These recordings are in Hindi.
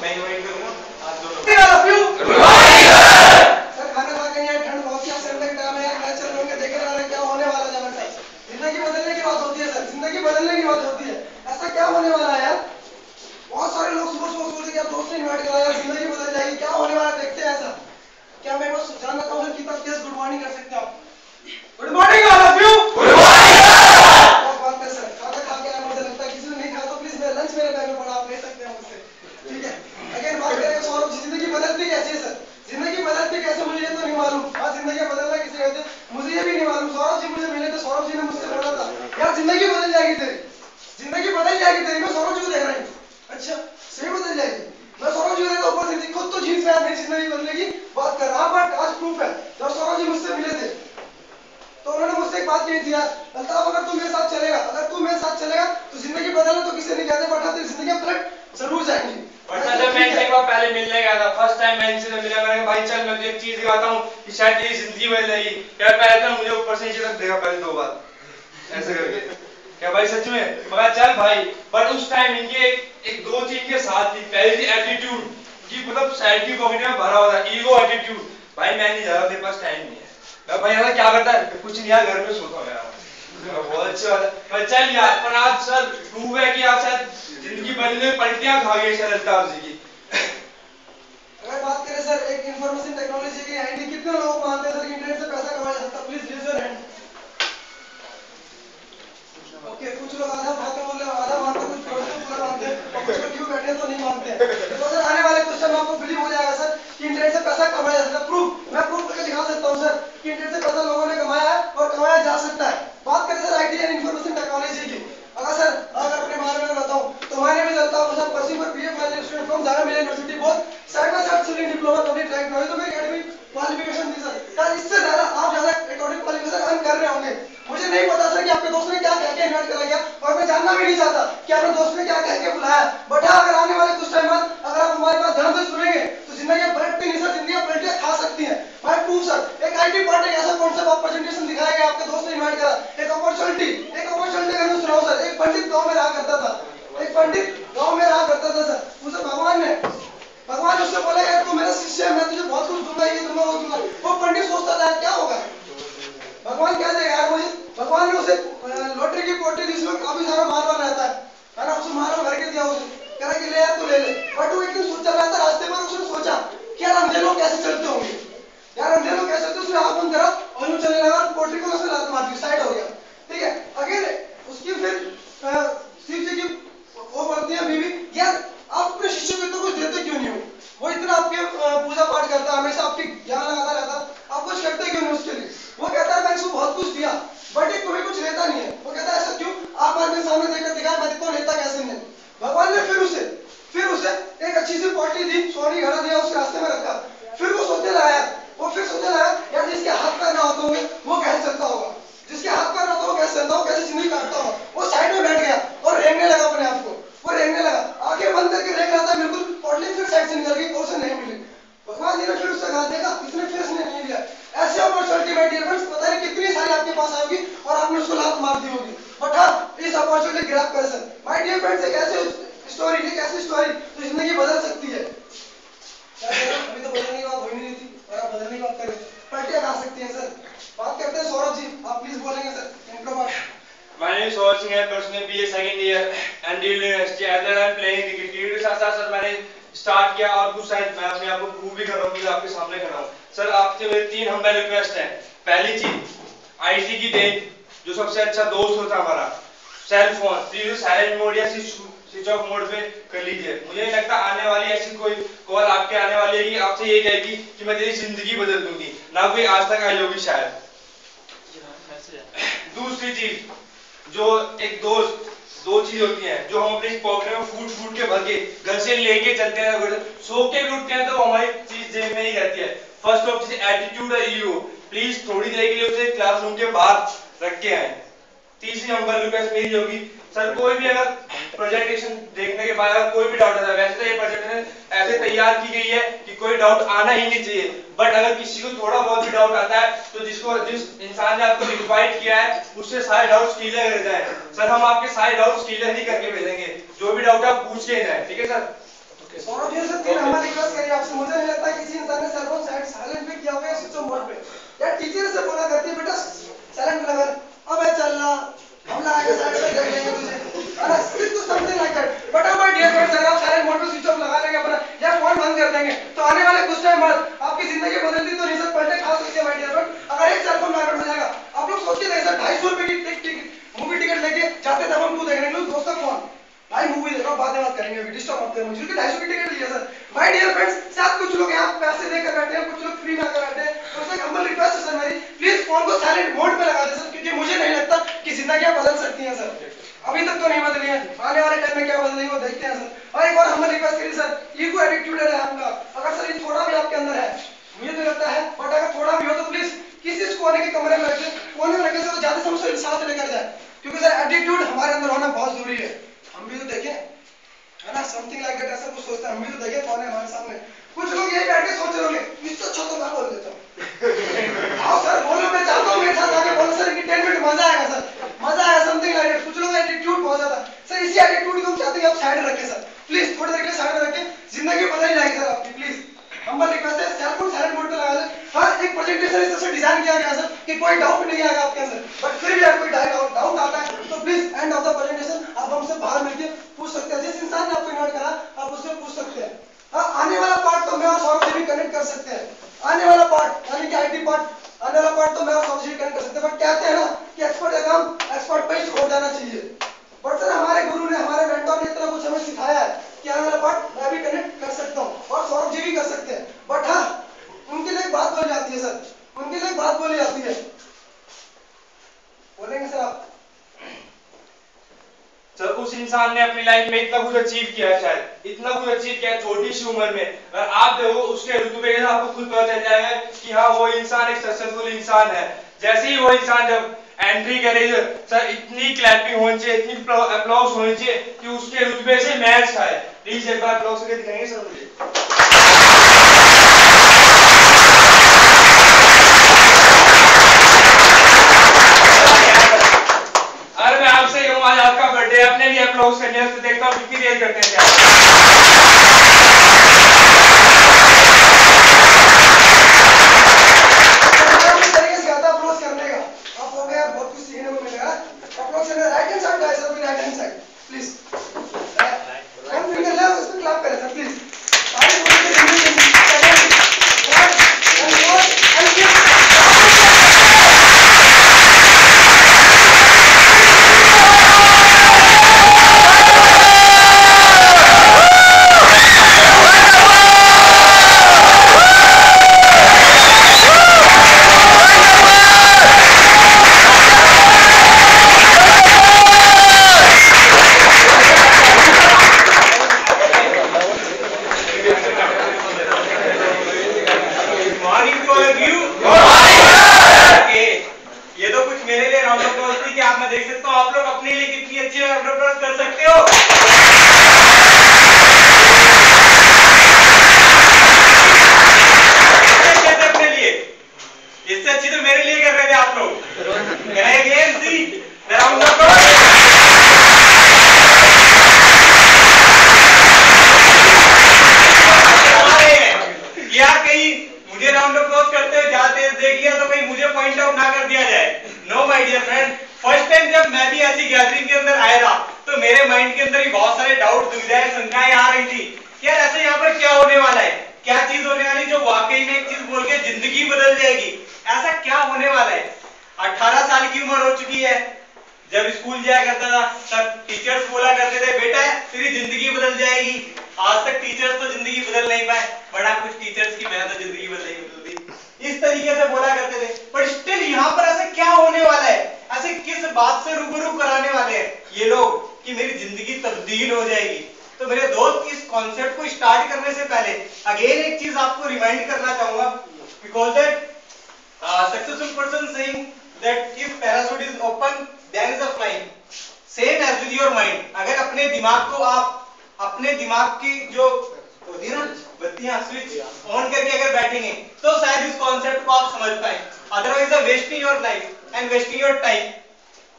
मैं इनवाइट करूंगा आप दोनों। सर खाना खा के यहाँ ठंड बहुत ही अपसेट का टाइम है यार, मैच चल रहे देख रहे हैं क्या होने वाला है जरा सर। जिंदगी बदलने की बात होती है सर, जिंदगी बदलने की बात होती है। ऐसा क्या होने वाला है यार? बहुत सारे लोग सुबह सुबह सोचते क्या दोस्त ने इनवाइट करा यार जिंदगी बदल जाएगी, क्या होने वाला है देखते हैं ऐसा। क्या मैं बस जानना चाहूँ कितना तेज गुड मॉर्निंग कर सकते हैं आप? Good morning all of you. Good morning बहुत बात है सर, खाना खा के आया मुझे लगता है, किसी ने नहीं खाया तो प्लीज मेरा लंच मेरे बैग में पड़ा, आप ले सकते हैं मुझसे, ठीक है। अगेन बात करें सौरभ जी, जिंदगी बदलती कैसे है सर? जिंदगी बदलती कैसे मुझे ये तो नहीं मालूम। हाँ जिंदगी बदलना किसे कहते हैं मुझे ये भी नहीं मालूम। सौरभ जी मुझे मिले थे, सौरभ जी ने मुझसे बोला था यार जिंदगी बदल जाएगी तेरी, जिंदगी बदल जाएगी तेरी। मैं सौरभ जी को देख रहा हूँ, अच्छा सही बदल जाएगी। मैं सौरभ जी को देखा ऊपर से खुद तो जीन्स में मेरी जिंदगी बदलने की बात कर रहा, बट आज प्रूफ है। जब सौरभ जी मुझसे मिले थे तो उन्होंने मुझसे एक बात कही थी यार, अल्ताफ अगर तू मेरे साथ चलेगा, अगर तू मेरे साथ चलेगा तो जिंदगी बदलना तो किसी नहीं कहते, बट हाँ तेरी जिंदगी पलट जरूर जाएंगी। जब मैं इनसे एक बार पहले मिलने गया था, फर्स्ट टाइम मैं इनसे मिला, मैंने कहा भाई चल मैं तुझे एक चीज दिखाता हूँ कि शायद तेरी जिंदगी बदल जाएगी। क्या पहले तो मुझे ऊपर से नीचे तक देखा पहले 2 बार ऐसे करके, क्या भाई सच में? मगर चल भाई, बट उस टाइम इनके एक 2 चीज के साथ थी। पहली थी एटीट्यूड की, मतलब साइड की पॉकेट में भरा हुआ था ईगो एटीट्यूड। भाई मैं नहीं जा रहा, मेरे पास टाइम नहीं है। मैं भाई ऐसा क्या करता है? कुछ नहीं यार, घर में सोता हूँ यार। बहुत अच्छी बात है पर चल यार, पर आज सर प्रूव है कि आप शायद जिंदगी बदलने में पलटियां खा गए सर अल्ताफ जी की। अगर बात करें सर एक इंफॉर्मेशन टेक्नोलॉजी की हैंड, कितने लोग मानते हैं सर कि इंटरनेट से पैसा कमाया जा सकता है? Please raise your hand. Okay कुछ लोग आधा उठाते बोल रहे हैं, आधा मानते, कुछ पूरा मानते हैं और कुछ लोग क्यों बैठे तो नहीं मानते हैं। तो सर आने वाले क्वेश्चन में आपको बिलीव हो जाएगा सर कि इंटरनेट से पैसा कमाया जा सकता है। प्रूफ मैं प्रूफ करके दिखा सकता हूँ सर कि इंटरनेट से पैसा लोगों ने कमाया है और कमाया जा सकता है। बात करें sir IT and information technology की, अगर अपने बारे में बताऊं तो मैंने भी चलता हूं sir pursuing for BA final student from Jharkhand university, both side by side civil diploma complete right now. तो मेरी एकेडमिक क्वालिफिकेशन थी सर यार, इससे ज्यादा आप ज्यादा एकेडमिक क्वालिफिकेशन अर्न कर रहे होंगे। मुझे नहीं पता सर कि आपके दोस्त ने क्या कह के इनवाइट करा गया, और मैं जानना भी नहीं चाहता कि आपने दोस्त ने क्या कह के बुलाया। बट हाँ अगर आने वाले कुछ टाइम बाद अगर आप हमारे पास ध्यान से सुनेंगे तो जिंदगी पलटती नहीं सर, जिंदगी पलटियां खा सकती है। माय प्रूफ सर एक आईटी पार्ट एक ऐसा कॉन्सेप्ट आप प्रेजेंटेशन दिखाएंगे, आपके दोस्त ने इनवाइट करा, एक अपॉर्चुनिटी अगर मैं सुनाऊं सर, एक पंडित गांव में रहा करता था, एक पंडित गांव में रहा करता था सर, उसे भगवान उससे बोला यार तू मेरा शिष्य है, मैं तुझे बहुत कुछ दूंगा, ये दूंगा वो दूंगा। वो पंडित सोचता था क्या होगा, भगवान क्या देगा यार मुझे। भगवान ने उसे लॉटरी की पोटली दी, जिसमें काफी सारा मार्बल रहता है ना, उसे मार्बल भर के दिया, उसे कह रहा कि ले यार तू ले ले। बट वो एक दिन सोच रहा था रास्ते में, उसने सोचा कि यार अंधे लोग कैसे चलते होंगे, यार अंधे लोग कैसे चलते, उसने आंख बंद करा और यूं चलने लगा, पोटली को उसने लात मार दी, साइड हो गया, ठीक है। अगेन उसकी फिर शिव जी की वो बोलती है बीवी, यार आप अपने शिष्य को इतना कुछ देते क्यों नहीं हो, वो इतना आपके पूजा पाठ करता है, हमेशा आपकी ज्ञान लगाता रहता, आप कुछ करते क्यों नहीं उसके लिए। वो कहता है मैंने उसको बहुत कुछ दिया बट ये तुम्हें कुछ लेता नहीं है। वो कहता है ऐसा क्यों, आप आज मेरे सामने देखकर दिखाया मैं तो लेता कैसे नहीं। भगवान ने फिर उसे एक अच्छी सी पोटली दी, सोनी घड़ा दिया, उसके रास्ते में रखा। फिर वो सोचने लगा, वो फिर सोचने लगा यार जिसके हाथ पैर ना होते होंगे वो कैसे चलता होगा, जिसके हाथ पैर ना होता वो कैसे चलता होगा, कैसे जिंदगी काटता होगा। वो साइड में बैठ गया और रेंगने लगा अपने आप को, वो रेंगने लगा, आंखें बंद करके रेंग रहा था बिल्कुल, पोटली फिर साइड से निकल गई और उसे नहीं मिली। भगवान जी ने फिर उससे कहा देखा इसने फिर उसने नहीं लिया। ऐसे अपॉर्चुनिटी माय डियर फ्रेंड्स पता नहीं कितनी सारी आपके पास आएगी और आपने उसको लात मार दी होगी, बट हाँ इस अपॉर्चुनिटी ग्रैब कर सर। माय डियर फ्रेंड्स एक ऐसी स्टोरी तो जिंदगी बदल सकती है। अभी तो बदलने की बात हो ही नहीं थी और आप बदलने की बात कर रहे हैं, पलटियां खा सकती हैं सर। बात करते हैं सौरभ जी, आप प्लीज बोलेंगे sir intro part. My name is Saurabh Singh, I am pursuing BA second year and Deal University. As I am playing cricket, cricket के साथ साथ सर मैंने स्टार्ट किया और कुछ शायद मैं अपने आप को प्रूव भी कर रहा हूँ कि आपके सामने खड़ा हूँ। सर आपसे मेरे 3 हम्बल रिक्वेस्ट हैं। पहली चीज आईटी की देन, जो सबसे अच्छा दोस्त होता है हमारा, cell phone please silent mode या स्विच ऑफ मोड पे कर लीजिए। मुझे नहीं लगता आने वाली ऐसी कोई कॉल आपके आने वाली है कि आपसे ये कहेगी कि मैं तेरी जिंदगी बदल दूंगी, ना कोई आज तक आई होगी शायद। दूसरी चीज, जो एक दोस्त 2 चीज होती हैं जो हम अपनी पॉकेट में फूट के भर के घर से लेके चलते हैं, सो के भी उठते हैं तो हमारी चीज जेब में ही रहती है। फर्स्ट ऑफ चीज एटीट्यूड और ईगो, प्लीज थोड़ी देर के लिए उसे क्लासरूम के बाहर रख के आए। तीसरी नंबर रिक्वेस्ट मेरी होगी सर, कोई भी अगर प्रेजेंटेशन देखने के बाद अगर कोई भी डाउट आता है, वैसे तो ये प्रेजेंटेशन ऐसे तैयार की गई है कि कोई डाउट आना ही नहीं चाहिए, बट अगर किसी को थोड़ा बहुत भी डाउट आता है तो जिस इंसान ने आपको इनवाइट किया है उससे सारे डाउट्स क्लियर कर जाए। सर हम आपके सारे डाउट्स क्लियर ही करके भेजेंगे, जो भी डाउट आप पूछ के जाए, ठीक है सर। सौरभ जी सर चाहिए आपसे। मुझे नहीं लगता किसी इंसान ने सेल फोन साइलेंट पे किया होगा या स्विच ऑफ मोड पे। या टीचर से बोला करती है बेटा साइलेंट पे लगा, अबे चलना हमला आएगा साइड पे देख लेंगे तुझे, है ना, something like that. But my dear friends, अगर आप साइलेंट मोड पे स्विच ऑफ लगा लेंगे अपना या फोन बंद कर देंगे तो आने वाले कुछ टाइम बाद आपकी जिंदगी बदलती तो नहीं सर, पलटे खा सकती है माय डियर फ्रेंड। अगर एक सेल फोन मार्केट में जाएगा, आप लोग सोच के देखिए सर, 250 रुपए की टिकट मूवी टिकट लेके जाते थे हम, क्यों देखने के लिए दोस्तों फोन भाई मूवी देखो बाद में बात करेंगे, अभी डिस्टर्ब मत करो मुझे, क्योंकि 250 की टिकट लिया सर। माय डियर फ्रेंड्स, शायद कुछ लोग यहाँ पैसे देकर बैठे हैं, कुछ लोग फ्री में आकर बैठे हैं, तो उससे हम्बल रिक्वेस्ट है सर मेरी, प्लीज फोन को साइलेंट मोड पे लगा दें सर, क्योंकि मुझे नहीं लगता कि जिंदगियां बदल सकती हैं सर। अभी तक तो नहीं बदली है, आने वाले टाइम में क्या बदलेंगे वो देखते हैं सर। और एक और हम्बल रिक्वेस्ट करिए सर, ईगो एटीट्यूड है आपका, अगर सर ये थोड़ा भी आपके अंदर है, मुझे तो लगता है, बट अगर थोड़ा भी हो तो प्लीज किसी कोने के कमरे में रखें, कोने में रखे तो ज्यादा से मुझसे साथ लेकर जाए, क्योंकि सर एटीट्यूड हमारे अंदर होना बहुत जरूरी है। हम भी तो देखें, है ना, समथिंग लाइक दैट, ऐसा कुछ सोचते हैं, हम भी तो देखें कौन है हमारे सामने। कुछ लोग यही बैठ के सोच रहे होंगे इससे अच्छा तो मैं बोल देता हूँ। हाँ सर बोलो, मैं चाहता हूँ मेरे साथ आके बोलो सर, एंटरटेनमेंट मजा आएगा सर, मजा आएगा, समथिंग लाइक दैट। कुछ लोग एटीट्यूड बहुत ज्यादा सर, इसी एटीट्यूड को हम चाहते हैं आप साइड रखें सर, प्लीज थोड़ी देर के लिए साइड में रखें, जिंदगी बदल जाएगी सर आपकी, प्लीज हम्बल रिक्वेस्ट है, सेल फोन साइलेंट मोड पे लगा लें। हाँ, एक प्रेजेंटेशन इस तरह से डिजाइन किया गया सर कि कोई डाउट नहीं आएगा आपके अंदर, बट फिर भी अगर कोई डाउट आता है तो please end of the presentation आप हमसे बाहर मिलकर पूछ सकते हैं, जिस इंसान ने आपको इन्वाइट करा आप उससे पूछ सकते हैं। हाँ, आने वाला पार्ट तो मैं और सौरभ जी भी कनेक्ट कर सकते हैं, आने वाला पार्ट यानी कि आईटी पार्ट, आने वाला पार्ट तो मैं और सौरभ जी भी कनेक्ट कर सकते हैं, बट कहते हैं ना कि एक्सपर्ट का काम एक्सपर्ट पे ही छोड़ देना चाहिए। बट सर हमारे गुरु ने, हमारे मेंटर ने इतना कुछ हमें सिखाया है कि आने वाला पार्ट मैं भी कनेक्ट कर सकता हूँ और सौरभ जी भी कर सकते हैं। बट हाँ, उनके लिए एक बात बोली जाती है सर, उनके लिए एक बात बोली जाती है, बोलेंगे सर आप? सर उस इंसान ने अपनी लाइफ में इतना कुछ अचीव किया है, शायद इतना कुछ अचीव किया है छोटी सी उम्र में, अगर आप देखो उसके रुतबे के आपको खुद पता चल जाएगा कि हाँ वो इंसान एक सक्सेसफुल इंसान है। जैसे ही वो इंसान जब एंट्री करे सर, इतनी क्लैपिंग होनी चाहिए, इतनी अप्लॉज होनी चाहिए कि उसके रुतबे से मैच खाए। प्लीज एक बार अप्लॉज करके दिखाएंगे सर मुझे? अरे मैं आपसे कहूँ आज आपका बर्थडे, अपने लिए अप्लॉज करने से देखता हूँ कितनी देर करते हैं जब स्कूल जाया करता था तब टीचर्स बोला करते थे बेटा तेरी जिंदगी बदल जाएगी। आज तक टीचर्स तो जिंदगी बदल नहीं पाए, बड़ा कुछ टीचर्स की मैं तो जिंदगी बदलती इस तरीके से बोला करते थे। पर स्टिल यहाँ पर ऐसे क्या होने वाला है, ऐसे किस बात से रूबरू कराने वाले हैं ये लोग कि मेरी जिंदगी तब्दील हो जाएगी। तो मेरे दोस्त इस कॉन्सेप्ट को स्टार्ट करने से पहले अगेन एक चीज आपको रिमाइंड करना चाहूंगा, because that successful person saying that if parachute is open there is a flying, same as with your mind. अगर अपने दिमाग को आप अपने दिमाग की जो होती है ना बत्तियां स्विच ऑन करके अगर बैठेंगे तो शायद इस कॉन्सेप्ट को आप समझ पाए। Otherwise wasting your life and wasting your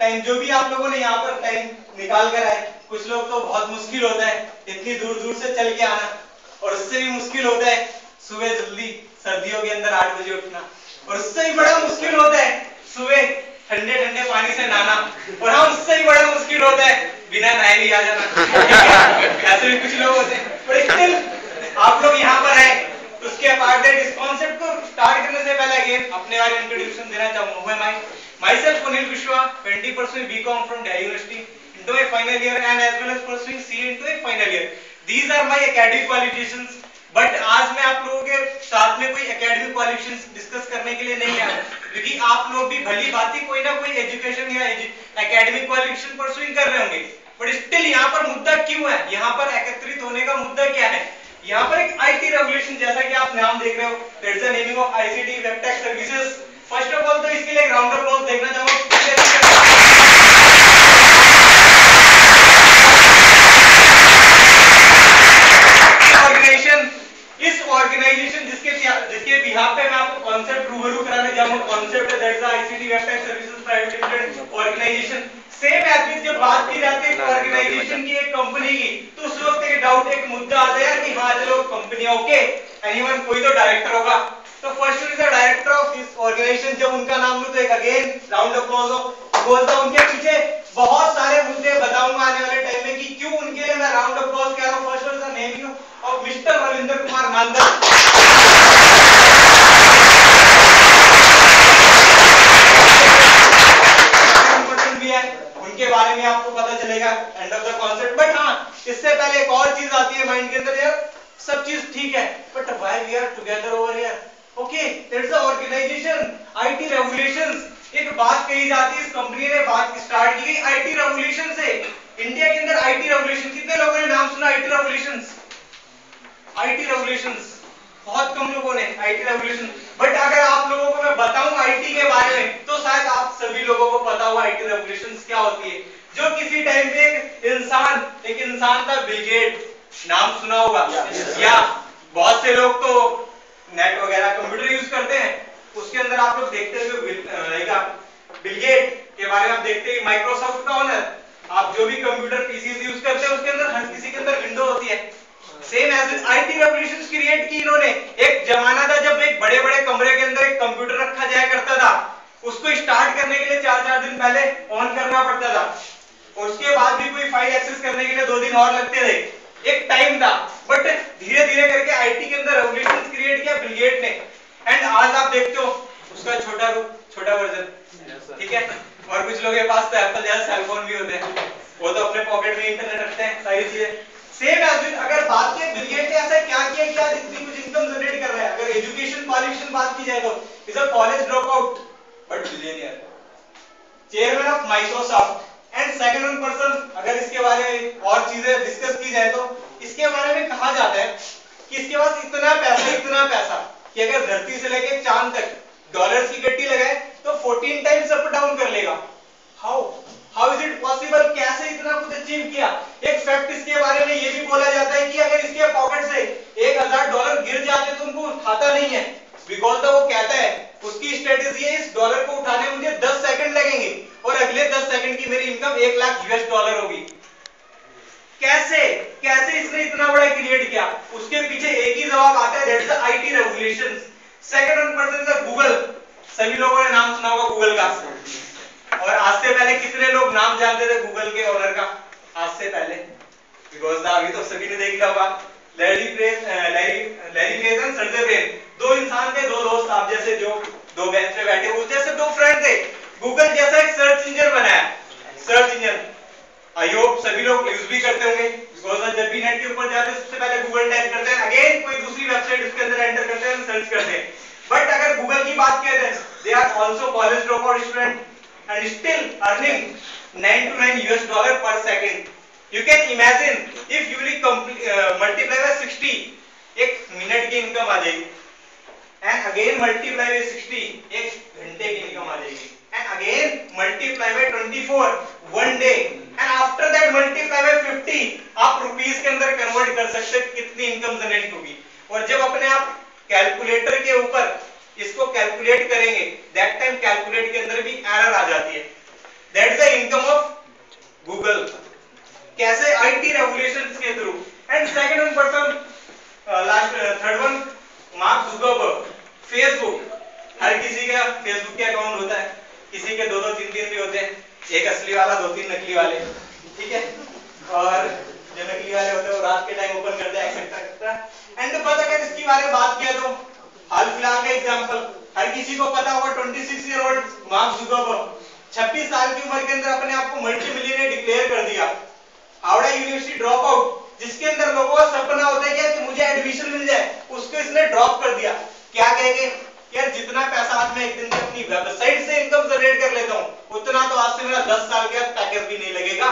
time जो भी आप लोगों ने यहाँ पर टाइम निकाल कर आए, कुछ लोग तो बहुत मुश्किल होता है इतनी दूर दूर से चल के आना, और उससे भी मुश्किल होता है सुबह जल्दी सर्दियों के अंदर 8 बजे उठना, और उससे भी बड़ा मुश्किल होता है सुबह ठंडे ठंडे पानी से नहाना, और हाँ उससे भी बड़ा मुश्किल होता है बिना नहाए भी आ जाना। ऐसे भी कुछ लोग होते हैं, पर स्टिल आप लोग यहाँ पर आए। उसके अपार्ट दैट इस कॉन्सेप्ट को स्टार्ट करने से पहले अगेन अपने बारे में इंट्रोडक्शन देना चाहूंगा। Who am I? Myself Kunil Vishwa, 20 pursuing BCom from Delhi University into my final year and as well as pursuing CA into a final year. These are my academic qualifications. But आज मैं आप लोगों के साथ में कोई academic qualifications डिस्कस करने के लिए नहीं आया, क्योंकि आप लोग भी भली भांति कोई ना कोई एजुकेशन या academic qualification pursuing कर रहे होंगे। बट स्टिल यहाँ पर मुद्दा क्यों है, यहाँ पर एकत्रित होने का मुद्दा क्या है? यहाँ पर एक IT रेवोल्यूशन, जैसा कि आप नाम देख रहे हो, that's the naming of ICT web tech services. First of all तो इसके लिए राउंड ऑफ अप्लॉज देखना चाहूंगा। इस ऑर्गेनाइजेशन जिसके बिहाफ पे मैं आपको कॉन्सेप्ट रूबरू कराने जाऊंगा, कॉन्सेप्ट है that's the ICT web tech services private limited organisation. Same as जब बात की जाती है ऑर्गेनाइजेशन की, एक कंपनी की, तो उस वक्त एक डाउट, एक मुद्दा आता है कि हाँ चलो कंपनी ओके, एनीवन कोई तो डायरेक्टर होगा। तो first is the director of this organisation. जब उनका नाम लूं तो एक अगेन राउंड ऑफ अप्लॉज हो। बोलता हूं उनके पीछे बहुत सारे मुद्दे बताऊंगा आने वाले टाइम में कि क्यों उनके लिए मैं राउंड ऑफ अप्लॉज कह रहा हूं। First is the name of mister Ravindra Kumar Nandal. भी है, उनके बारे में आपको पता चलेगा end of the concept. But हाँ, इससे पहले एक और चीज आती है माइंड के अंदर, यार सब चीज ठीक है but why we are together over here? Okay, that's the organisation IT revolutions. एक बात कही जाती है, इस कंपनी ने बात स्टार्ट की गई आईटी रेवोल्यूशन से। इंडिया के अंदर आईटी रेवोल्यूशन, कितने लोगों ने नाम सुना आईटी रेवोल्यूशंस? आईटी रेवोल्यूशंस बहुत कम लोगों ने आईटी रेवोल्यूशन। बट अगर आप लोगों को मैं बताऊं आईटी के बारे में, तो शायद आप सभी लोगों को पता होगा आईटी रेवोल्यूशंस क्या होती है। जो किसी टाइम पे एक इंसान था बिल गेट, नाम सुना होगा या बहुत से लोग तो नेट वगैरह कंप्यूटर यूज करते हैं, उसके अंदर आप लोग देखते हो बिल गेट के बारे में आप देखते हैं माइक्रोसॉफ्ट का ओनर। आप जो भी कंप्यूटर पीसी यूज करते हैं उसके अंदर हर किसी के अंदर विंडो होती है। Same as IT revolutions create की इन्होंने। एक जमाना था जब एक बड़े बड़े कमरे के अंदर एक कंप्यूटर रखा जाया करता था, उसको स्टार्ट करने के लिए 4-4 दिन पहले ऑन करना पड़ता था, और उसके बाद भी कोई फाइल एक्सेस करने के लिए 2 दिन और लगते थे। एक टाइम था, बट धीरे धीरे करके आईटी के अंदर रेवोल्यूशन क्रिएट किया बिल गेट ने। एंड आज आप देखते हो उसका छोटा रूप, छोटा वर्जन, ठीक है। और कुछ लोगों के पास तो एप्पल जैसा सेलफोन भी होते हैं, वो तो अपने पॉकेट में इंटरनेट रखते हैं, सारी चीजें सेम एज विद। अगर बात करें बिल गेट ने ऐसा क्या किया कि आज इतनी कुछ इनकम जनरेट कर रहा है। अगर एजुकेशन क्वालिफिकेशन बात की जाए तो is a college drop out but billionaire, chairman of Microsoft. And second one person, अगर इसके बारे में और चीजें डिस्कस की जाए तो इसके बारे में कहा जाता है कि इसके पास इतना पैसा कि अगर धरती से लेके चांद तक डॉलर्स की गड्डी लगाए तो 14 टाइम्स अप डाउन कर लेगा। How is it possible? कैसे इतना कुछ अचीव किया? एक फैक्ट इसके बारे में ये भी बोला जाता है कि अगर इसके पॉकेट से $1000 गिर जाते तो उनको उठाता नहीं है, बिकॉज वो कहता है उसकी स्ट्रेटेजी है इस डॉलर को उठाने में मुझे 10 सेकंड लगेंगे और अगले 10 सेकंड की मेरी इनकम $1,00,000 होगी। कैसे इसने इतना बड़ा क्रिएट किया? उसके पीछे एक ही जवाब आता है, that is the IT revolutions. Second one person is Google. सभी लोगों ने नाम सुना होगा गूगल का, और आज से पहले कितने लोग नाम जानते थे गूगल के ओनर का? आज से पहले, बिकॉज अभी तो सभी ने देख लिया होगा, Larry page and Sergey brain. 2 इंसान थे, 2 दोस्त, आप जैसे जो 2 बेंच पे बैठे, उस जैसे 2 फ्रेंड थे। गूगल जैसा एक सर्च इंजन बनाया, सर्च इंजन। आई होप सभी लोग यूज भी करते होंगे, बिकॉज जब भी नेट के ऊपर जाते हैं सबसे पहले गूगल टाइप करते हैं, अगेन कोई दूसरी वेबसाइट उसके अंदर एंटर करते हैं, सर्च करते हैं। बट अगर गूगल की बात करें, they are also college dropout student and still earning $9 to $9 per second. You can imagine if you will multiply by 60, एक मिनट की इनकम आ जाएगी, and again multiply by 60, एक घंटे की इनकम आ जाएगी, and again multiply by 24, one day, and after that multiply by 50, आप रुपीस के अंदर कन्वर्ट कर सकते हैं कितनी इनकम जनरेट होगी। और जब अपने आप कैलकुलेटर के ऊपर इसको कैलकुलेट करेंगे, दैट टाइम कैलकुलेट के अंदर भी एरर आ जाती है। That is the income of Google. कैसे? आईटी रेवोल्यूशंस के थ्रू। एंड सेकंड वन पर्सन हर किसी का फेसबुक के अकाउंट होता है, किसी के 2-2 3-3 भी होते हैं, एक असली वाला 2-3 नकली वाले, ठीक है। और जो नकली वाले होते हैं वो रात के टाइम ओपन करते हैं एक्सेट्रा। एंड बस अगर इसके बारे में बात किया तो हाल फिलहाल का एग्जांपल हर किसी को पता होगा, 26 ईयर ओल्ड मार्क जुकरबर्ग 26 साल की उम्र के अंदर अपने आप को मल्टी मिलियनेयर डिक्लेयर कर दिया। हावड़ा यूनिवर्सिटी ड्रॉप आउट, जिसके अंदर लोगों का सपना होता है कि मुझे एडमिशन मिल जाए, उसको इसने ड्रॉप कर दिया। क्या कहेंगे यार, जितना पैसा आज मैं एक दिन में अपनी वेबसाइट से इनकम जनरेट कर लेता हूं, उतना तो आज से मेरा 10 साल का पैकेज भी नहीं लगेगा,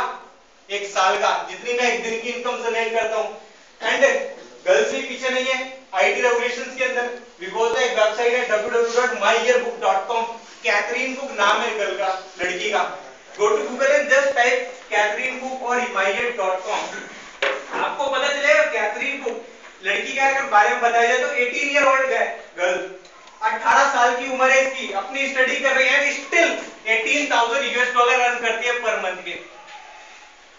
एक साल का जितनी मैं एक दिन की इनकम जनरेट करता हूं। एंड गर्ल्स भी पीछे नहीं है आईटी रेवोल्यूशंस के अंदर, बिकॉज एक वेबसाइट है www.myyearbook.com, कैथरीन बुक नाम है गर्ल का, लड़की का। Go to Google and just type Catherine book और myyear.com, आपको पता चलेगा कैथरीन बुक लड़की का अगर बारे में बताया जाए तो 18 ईयर ओल्ड गर्ल, 18 साल की उम्र है इसकी, अपनी स्टडी कर रही है, स्टिल $18,000 अर्न करती है पर मंथ के।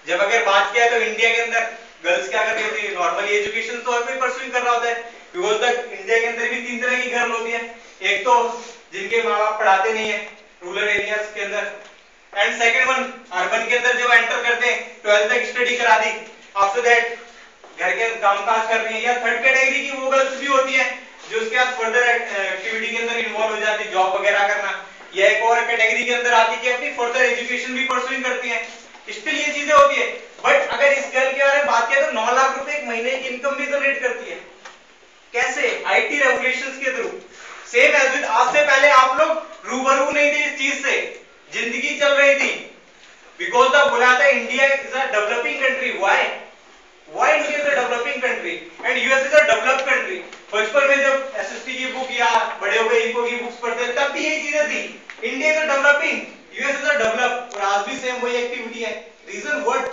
जब अगर बात किया तो इंडिया के अंदर गर्ल्स क्या कर रही होती है, नॉर्मली एजुकेशन तो हर कोई परस्यूइंग कर रहा होता है, बिकॉज तक इंडिया के अंदर भी 3 तरह की गर्ल होती है, एक तो जिनके माँ बाप पढ़ाते नहीं है रूरल एरियाज के अंदर, एंड सेकंड वन अर्बन के अंदर जो एंटर करते हैं 12th तक स्टडी करा दी, आफ्टर दैट घर के काम काज कर रही है। या थर्ड कैटेगरी की वो गर्ल्स भी होती हैं जो उसके बाद फर्दर एक्टिविटी के अंदर इन्वॉल्व हो जाती है, जॉब वगैरह करना, या एक और कैटेगरी के अंदर आती है कि अपनी फर्दर एजुकेशन भी परस्यूइंग करती हैं, स्टिल ये चीजें होती है। बट अगर इस गर्ल के बारे में बात किया तो 9 लाख रुपए एक महीने की इनकम भी जनरेट करती है। कैसे? आईटी रेवोल्यूशंस के थ्रू। सेम एज विद, आज से पहले आप लोग रूबरू नहीं थे इस चीज से, जिंदगी चल रही थी, बिकॉज द बोला था India is a developing country. Why India is a developing country and US is a developed country. बचपन में जब एसएसटी की बुक या बड़े हो गए इनको की बुक्स पढ़ते तब भी यही चीजें थी, India is a developing, US is a develop, और आज भी सेम वही एक्टिविटी है। Reason what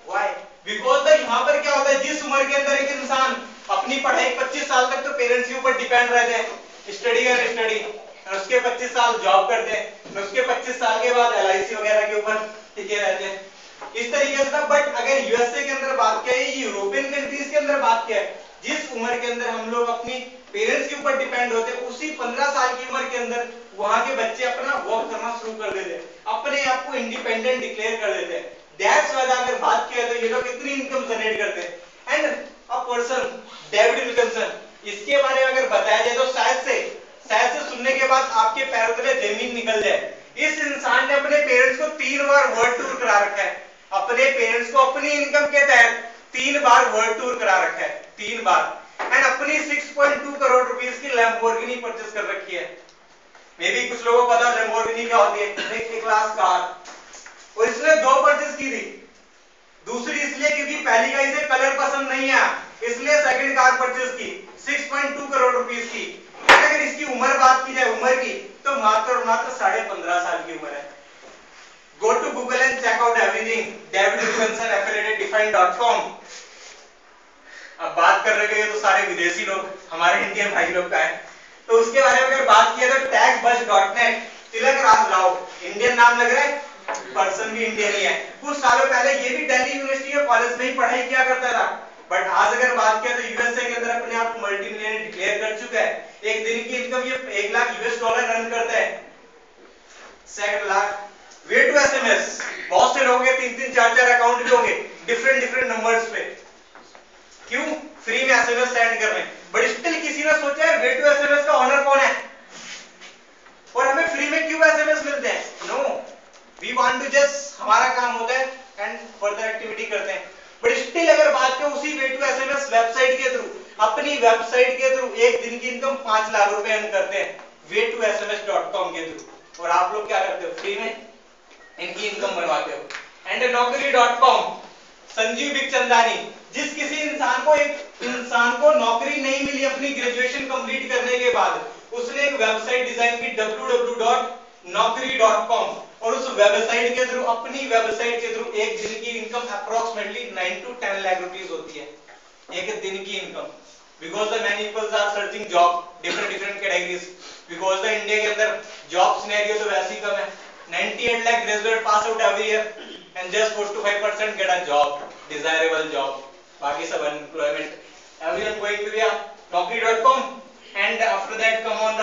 why? बिकॉज यहाँ पर क्या होता है, जिस उम्र के अंदर एक इंसान अपनी पढ़ाई 25 साल तक तो पेरेंट्स के ऊपर डिपेंड रहते हैं, स्टडी कर स्टडी, और उसके 25 साल जॉब करते हैं, और उसके 25 साल के बाद एलआईसी वगैरह के ऊपर टिके रहते हैं, इस तरीके से था। बट अगर यूएसए के अंदर बात किया है, यूरोपियन कंट्रीज के अंदर बात किया है, जिस उम्र के अंदर हम लोग अपनी पेरेंट्स के ऊपर डिपेंड होते हैं, उसी 15 साल की उम्र के अंदर वहां के बच्चे अपना वर्क करना शुरू कर देते हैं, अपने आप को इंडिपेंडेंट डिक्लेयर कर देते हैं। दैट्स व्हाई अगर बात किया तो ये लोग कितनी इनकम जनरेट करते हैं। And a person David Wilkinson, इसके बारे में अगर बताया जाए तो शायद से सुनने के बाद आपके पैरों तले जमीन निकल जाए। इस इंसान ने अपने पेरेंट्स को 3 बार वर्ल्ड टूर करा रखा है, अपने पेरेंट्स को अपनी इनकम के तहत 3 बार वर्ल्ड टूर करा रखा है, 3 बार। एंड अपनी 6.2 करोड़ रुपीस की लैम्बोर्गिनी परचेस कर रखी है। मे बी कुछ लोगों को पता है लैम्बोर्गिनी क्या होती है, एक क्लास कार, और इसने 2 परचेस की थी। दूसरी इसलिए क्योंकि पहली का इसे कलर पसंद नहीं आया, इसलिए सेकंड कार परचेस की 6.2 करोड़ रुपीस की। अगर इसकी उम्र बात की जाए उम्र की, तो मात्र 15.5 साल की उम्र है। Go to Google and check out everything. David Wilkinson affiliated define.com. अब बात कर रहे हैं तो सारे विदेशी लोग, हमारे इंडियन भाई लोग का है, तो उसके बारे में अगर बात किया तो taxbuzz.net, तिलक राज राव, इंडियन नाम लग रहा है, पर्सन भी इंडियन ही है। कुछ सालों पहले ये भी दिल्ली यूनिवर्सिटी के कॉलेज में ही पढ़ाई किया करता था, बट आज अगर बात किया तो यूएसए के अंदर अपने आप को मल्टी मिलियनेयर डिक्लेयर कर चुका है। एक दिन की इनकम ये $1 लाख अर्न करता है, 2 लाख। वे टू एसएमएस, बहुत से लोगों के 3-3, 4-4 अकाउंट भी होंगे डिफरेंट नंबर्स पे, क्यों? फ्री में एसएमएस सेंड कर रहे हैं। बट स्टिल किसी ने सोचा है वे टू एसएमएस का ओनर कौन है और हमें फ्री में क्यों एसएमएस मिलते हैं? No, we want to just, हमारा काम होता है एंड फर्दर एक्टिविटी करते हैं। बट स्टिल अगर बात करें उसी वे टू एसएमएस वेबसाइट के थ्रू, अपनी वेबसाइट के थ्रू एक दिन की इनकम 5 लाख रुपए अर्न करते हैं वे टू SMS.com के थ्रू, और आप लोग क्या करते हो? फ्री में इनकी इनकम बनवाते हो। एंड नौकरी.com, संजीव बिखचंदानी, जिस किसी इंसान को नौकरी नहीं मिली अपनी ग्रेजुएशन कंप्लीट करने के बाद, उसने एक वेबसाइट डिजाइन की www.naukri.com, और उस वेबसाइट के थ्रू, अपनी वेबसाइट के थ्रू एक दिन की income approximately 9 to 10 lakh rupees होती है, एक दिन की income. Because the many peoples are searching job, different categories, because the India के अंदर जॉब सिनेरियो तो वैसे ही कम है। 98 lakh graduate pass out every year and just 4 to 5% get a job, desirable job, बाकी सब unemployment। Everyone going to the naukri.com and after that come on the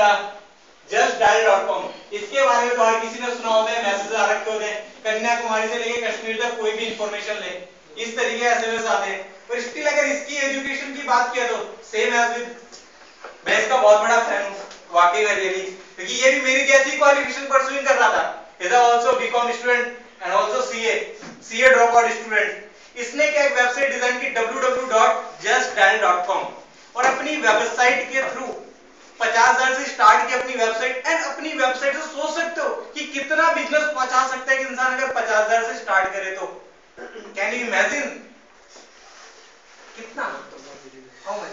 justdial.com। इसके बारे में तो हर किसी ने सुना होता है, मैसेज आ रखे होते हैं, कन्याकुमारी से लेके कश्मीर तक कोई भी इंफॉर्मेशन ले इस तरीके एसएमएस आते हैं। पर स्टिल अगर इसकी एजुकेशन की बात किया तो सेम एज विद, मैं इसका बहुत बड़ा फैन हूं वाकई में रियली, क्योंकि ये भी मेरी जैसी क्वालिफिकेशन परस्यूइंग कर रहा था। Is also BCom student and also CA drop out student. इसने क्या एक वेबसाइट डिजाइन की www.justdial.com और अपनी वेबसाइट के थ्रू 50,000 से स्टार्ट की अपनी वेबसाइट, एंड अपनी वेबसाइट से सोच सकते हो कि कितना बिजनेस पहुंचा सकता है कि इंसान अगर 50,000 से स्टार्ट करे तो। कैन यू इमेजिन कितना, how much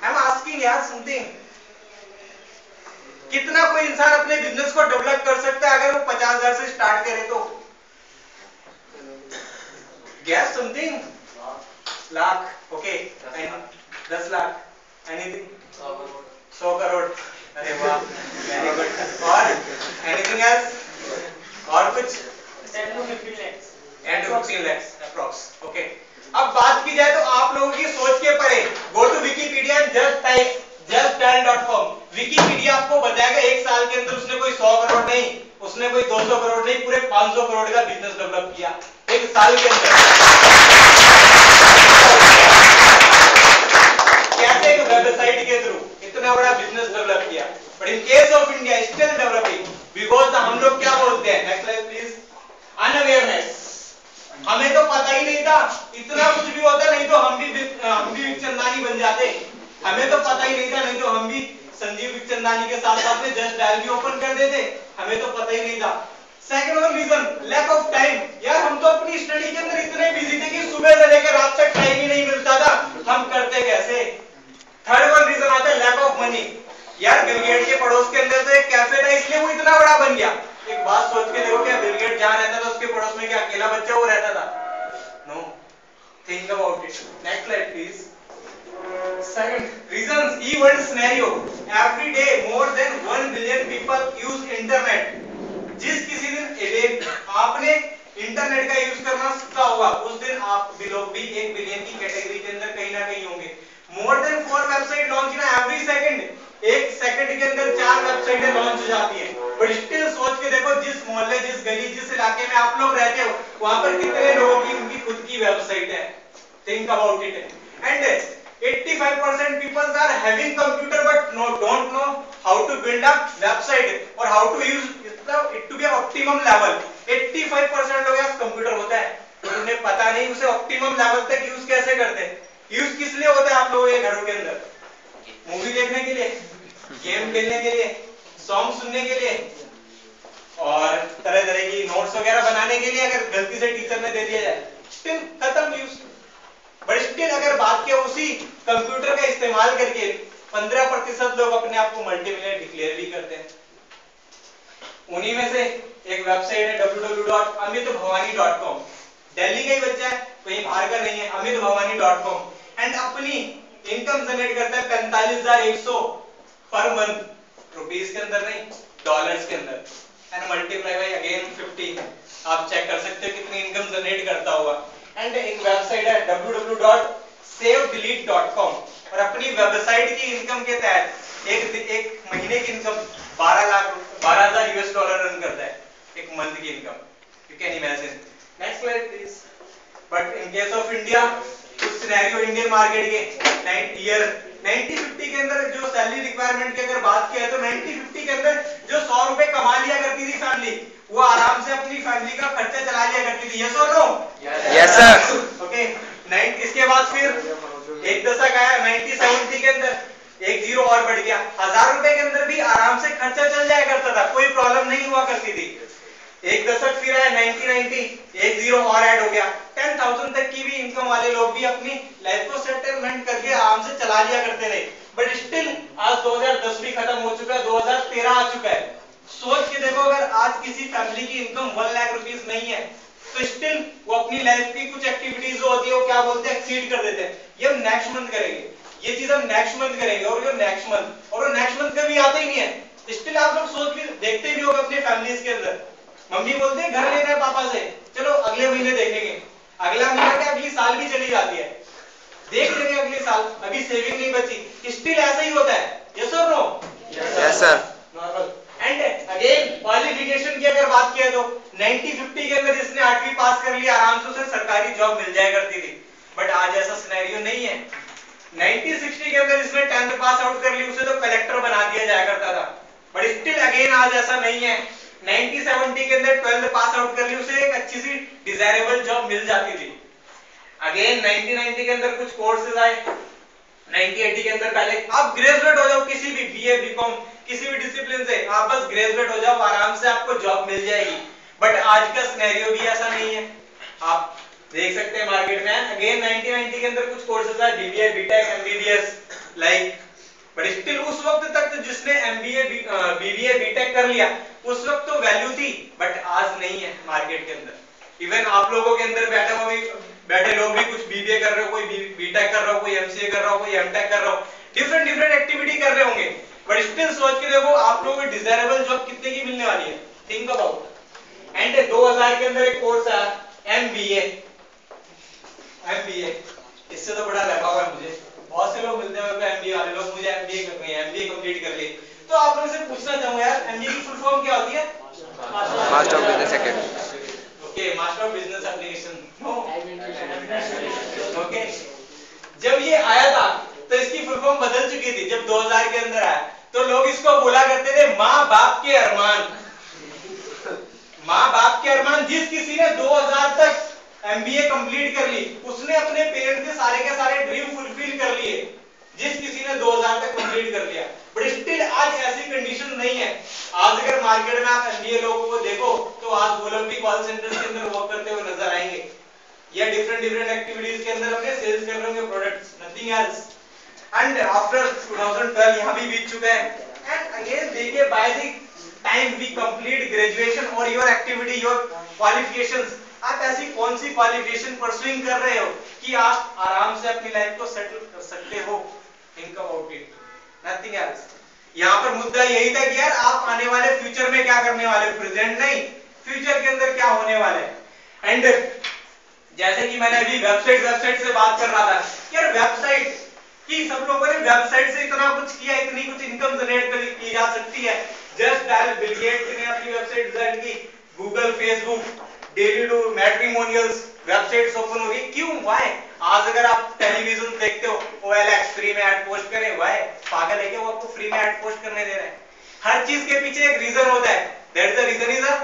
I am asking यार समथिंग, कितना कोई इंसान अपने बिजनेस को डेवलप कर सकता है अगर वो 50,000 से स्टार्ट करे तो। Gas something, lakh, okay 10 lakh, anything 100 crore, अरे वाह वेरी गुड। और एनीथिंग एल्स, और कुछ 10 to 15 lakhs अप्रॉक्स, ओके। अब बात की जाए तो आप लोगों की सोच के परे, go to Wikipedia and just type justdial.com। Wikipedia आपको बताएगा एक साल के अंदर उसने कोई 100 करोड़ नहीं, उसने कोई 200 करोड़ नहीं, पूरे 500 करोड़ का बिजनेस डेवलप किया एक साल के अंदर। कैसे? एक वेबसाइट के थ्रू इतना बड़ा बिजनेस डेवलप किया। But in case of India still developing, because हम लोग क्या बोलते हैं, नेक्स्ट स्लाइड प्लीज, अनअवेयरनेस। हमें तो पता ही नहीं था, इतना कुछ भी होता नहीं तो हम भी विक्चंदानी बन जाते। हमें तो पता ही नहीं था, नहीं तो हम भी संजीव विक्चंदानी के साथ साथ में जस्ट डायल भी ओपन कर देते, हमें तो पता ही नहीं था। Second one reason, lack of time. यार हम तो अपनी स्टडी के अंदर इतने बिजी थे कि सुबह से लेकर रात तक टाइम ही नहीं मिलता था, हम करते कैसे। थर्ड वन रीजन आता है लैक ऑफ मनी। यार बिल गेट के पड़ोस के अंदर तो एक कैफे था, इसलिए वो इतना बड़ा बन गया। एक बात सोच के देखो, क्या बिल गेट जहां रहता था उसके पड़ोस में क्या अकेला बच्चा वो रहता था? No, think about it. Next slide please. Second reasons, E-world scenario. Every day more than 1 billion people use internet. जिस किसी दिन आपने इंटरनेट का यूज करना सीखा होगा उस दिन आप भी लोग भी 1 बिलियन की कैटेगरी के अंदर कहीं ना कहीं होंगे। More than 4 website launch in every second. एक सेकंड के अंदर 4 वेबसाइटें लॉन्च हो जाती है। बट स्टिल सोच के देखो, जिस मोहल्ले, जिस गली, जिस इलाके में आप लोग रहते हो वहां पर कितने लोगों की उनकी खुद की वेबसाइट है। Think about it. And 85% people are having computer but don't know how to build a website or how to use it to be a optimum level। 85% लोग यार कंप्यूटर होता है तो उन्हें पता नहीं उसे ऑप्टिमम लेवल तक यूज कैसे करते हैं। यूज किस लिए होता है आप लोगों के घरों के अंदर? मूवी देखने के लिए, गेम खेलने के लिए, सॉन्ग सुनने के लिए और तरह तरह की नोट्स वगैरह बनाने के लिए, अगर गलती से टीचर ने दे दिया जाए स्टिल खत्म यूज। बट स्टिल अगर बात किया उसी कंप्यूटर का इस्तेमाल करके 15% लोग अपने आप को मल्टीमिलियनर डिक्लेयर भी करते हैं। उन्हीं में से एक वेबसाइट है www.amitbhavani.com। दिल्ली का ही बच्चा है, कहीं बाहर का नहीं है, amitbhavani.com। एंड अपनी इनकम जनरेट करता है 45,100 पर मंथ, रुपीस के अंदर नहीं, डॉलर्स के अंदर। एंड मल्टीप्लाई बाय अगेन 50, आप चेक कर सकते हो कितनी इनकम जनरेट करता होगा। एंड एक वेबसाइट है www.savedelete.com और अपनी वेबसाइट की इनकम के तहत एक महीने की इनकम 12,000 यूएस डॉलर रन करता है, एक मंथ की income. You can imagine. Next slide please. But in case of India, कुछ सिनेरियो इंडियन मार्केट के ईयर 90-50 के अंदर जो सैलरी रिक्वायरमेंट की अगर बात किया तो 90-50 के अंदर जो 100 रुपए कमा लिया करती थी फैमिली, वो आराम से अपनी फैमिली का खर्चा चला लिया करती थी। यस और नो? Yes sir. ओके। इसके बाद फिर एक दशक आया 90-70 के अंदर एक जीरो और बढ़ गया, 1000 रुपए के अंदर भी आराम से खर्चा चल जाया करता था, कोई प्रॉब्लम नहीं हुआ करती थी। एक दशक फिर आया 1990, एक जीरो और ऐड हो गया, 10,000 तक की भी इनकम वाले लोग भी अपनी लाइफ को सेटलमेंट करके आराम से चला लिया करते रहे। बट स्टिल आज 2010 भी खत्म हो चुका है, 2013 आ चुका है। सोच के देखो, अगर आज किसी फैमिली की इनकम 1 लाख रुपीस नहीं है तो स्टिल वो अपनी लाइफ की कुछ एक्टिविटीज जो होती है वो क्या बोलते हैं, एक्सीड कर देते हैं। ये हम नेक्स्ट मंथ करेंगे, ये चीज हम नेक्स्ट मंथ करेंगे, और ये नेक्स्ट मंथ, और वो नेक्स्ट मंथ कभी आता ही नहीं है। स्टिल आप लोग सोच के देखते भी होंगे अपने फैमिलीज के अंदर, मम्मी बोलते हैं घर लेना है पापा से, चलो अगले महीने देखेंगे, अगला महीना क्या अगली साल भी चली जाती है, देख लेंगे अगले साल, अभी सेविंग नहीं बची। स्टिल ऐसा ही होता है, यस और no? Yes sir. Normal. And again qualification की अगर बात किया तो 90-50 के अंदर जिसने 8वीं पास कर लिया आराम से उसे सरकारी जॉब मिल जाया करती थी, बट आज ऐसा सिनेरियो नहीं है। 90-60 के अंदर जिसने 10th पास आउट कर ली उसे तो कलेक्टर बना दिया जाया करता था, बट स्टिल अगेन आज ऐसा नहीं है। 90-70 के अंदर 12th पास आउट कर ली उसे एक अच्छी सी डिजायरेबल जॉब मिल जाती थी। अगेन 90-90 के अंदर कुछ कोर्सेज आए, 90-80 के अंदर पहले आप ग्रेजुएट हो जाओ किसी भी बीए बीकॉम किसी भी डिसिप्लिन से, आप बस ग्रेजुएट हो जाओ आराम से आपको जॉब मिल जाएगी, बट आज का सिनेरियो भी ऐसा नहीं है। आप देख सकते हैं मार्केट में अगेन 90-90 के अंदर कुछ कोर्सेज है BBA BTech MBBS like, but still उस वक्त तक तो जिसने एमबीए बीबीए बीटेक कर लिया उस वक्त तो वैल्यू थी, बट आज नहीं है मार्केट के अंदर। इवन आप लोगों के अंदर बैठे लोग भी कुछ बीबीए कर रहे हो, कोई बीटेक कर रहा हो, कोई एमसीए कर रहा हो, कोई एमटेक कर रहा हो, डिफरेंट एक्टिविटी कर रहे होंगे, बट स्टिल सोच के देखो आप लोगों को डिजायरेबल जॉब कितने की मिलने वाली है, थिंक अबाउट। एंड 2000 के अंदर एक कोर्स है एमबीए, इससे तो बड़ा लगा हुआ है मुझे, बहुत से लोग मिलते हैं एमबीए वाले लोग, मुझे एमबीए करनी है, एमबीए कंप्लीट कर ली। तो आप लोगों से पूछना चाहूंगा यार एमबीए की फुल फॉर्म क्या होती है? Master of business academy. Okay, master of business application. Okay, जब ये आया था तो इसकी फुल फॉर्म बदल चुकी थी। जब 2000 के अंदर आया तो लोग इसको बोला करते थे माँ बाप के अरमान। माँ बाप के अरमान, जिस किसी ने 2000 तक एमबीए कंप्लीट कर ली उसने अपने पेरेंट्स के सारे ड्रीम फुलफिल कर लिए, जिस किसी ने 2000 तक कंप्लीट कर लिया, बट स्टिल आज ऐसी कंडीशन नहीं है। आज अगर मार्केट में आप एमबीए लोगों को देखो तो आज वो लोग भी कॉल सेंटर्स के अंदर वर्क करते हुए नजर आएंगे, या डिफरेंट एक्टिविटीज के अंदर अपने सेल्स कर रहे होंगे products, nothing else. And after 2012 यहाँ भी बीत चुका है, एंड अगेन देखिए by the time we complete graduation और योर एक्टिविटी योर क्वालिफिकेशंस, आप ऐसी कौन सी क्वालिफिकेशन परसुइंग कर रहे हो कि आप आराम से अपनी लाइफ को सेटल कर सकते हो? Think about it, nothing else. यहाँ पर मुद्दा यही था कि यार आप आने वाले फ्यूचर में क्या करने वाले, प्रेजेंट नहीं फ्यूचर के अंदर क्या होने वाले। एंड जैसे कि मैंने अभी वेबसाइट से बात कर रहा था, यार वेबसाइट की सब लोगों ने वेबसाइट से इतना कुछ किया, इतनी कुछ इनकम जनरेट की जा सकती है। जस्ट डायल बिल गेट्स ने अपनी वेबसाइट डिजाइन की, Google Facebook daily to matrimonials websites open हो रही, क्यों? व्हाई? आज अगर आप टेलीविजन देखते हो OLX फ्री में ऐड पोस्ट करें, व्हाई? पागल है क्या वो आपको फ्री में ऐड पोस्ट करने दे रहे हैं? हर चीज के पीछे एक रीजन होता है, that is the reason is a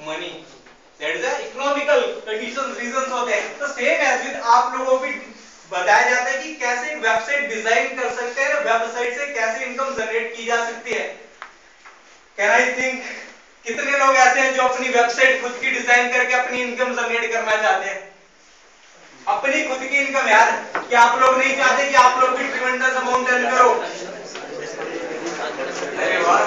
money, that is the economical conditions, reasons होते हैं। तो सेम एज विद आप लोगों को भी बताया जाता है कि कैसे एक वेबसाइट डिजाइन कर सकते हैं, वेबसाइट से कैसे इनकम जनरेट की जा सकती है। कैन आई थिंक कितने लोग ऐसे हैं जो अपनी वेबसाइट खुद की डिजाइन करके अपनी इनकम जनरेट करना चाहते हैं? अपनी खुद की इनकम यार, क्या आप लोग नहीं चाहते कि आप लोग भी ट्रिमेंडस अमाउंट अर्न करो? अरे वाह,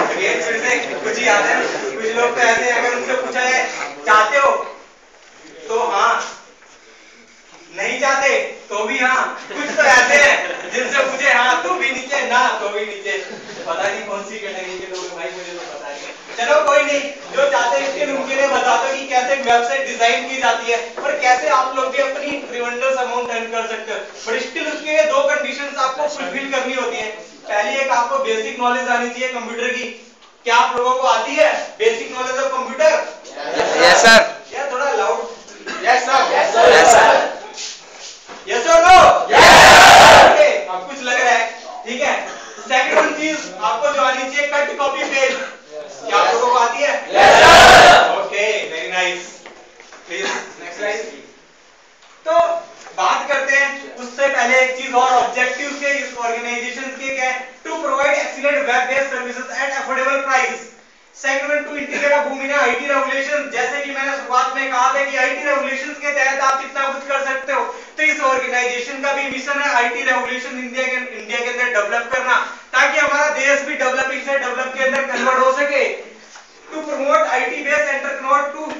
अगेन फिर से कुछ ही आते हैं, कुछ लोग तो ऐसे हैं अगर उनसे पूछा जाए चाहते हो तो हाँ, नहीं चाहते तो भी हाँ, कुछ तो ऐसे हैं जिनसे पूछे हाँ तो भी नीचे, ना तो भी नीचे, पता नहीं कौन सी कैटेगरी के लोग भाई, मुझे तो पता नहीं। चलो कोई नहीं, जो चाहते हैं इसके उनके लिए बता दो कि कैसे वेबसाइट डिजाइन की जाती है और कैसे आप लोग भी अपनी ट्रिमेंडस अमाउंट अर्न कर सकते हो, बट स्टिल उसके लिए दो कंडीशंस आपको फुलफिल करनी होती है। पहली एक आपको बेसिक नॉलेज आनी चाहिए कंप्यूटर की। क्या आप लोगों को आती है basic knowledge of computer? Yes sir. यार थोड़ा loud, yes sir, yes sir. Yes और नो? ओके, अब कुछ लग रहा है, ठीक है। सेकंड चीज आपको जो आनी चाहिए कट कॉपी पेस्ट, क्या आप लोगों को आती है? Yes sir. Okay, very nice, please next slide. तो बात करते हैं उससे पहले एक चीज और, ऑब्जेक्टिव के इस ऑर्गेनाइजेशन के क्या है? To provide excellent web based services at affordable price. Second, to integrate a boom in IT regulation. जैसे कि मैंने शुरुआत में कहा था कि आईटी रेगुलेशंस के तहत आप कितना कुछ कर सकते हो, तो इस ऑर्गेनाइजेशन का भी मिशन है आईटी रेगुलेशन इंडिया के अंदर डेवलप करना, ताकि हमारा देश भी डेवलपिंग से डेवलप के अंदर कन्वर्ट हो सके। To promote IT based entrepreneur to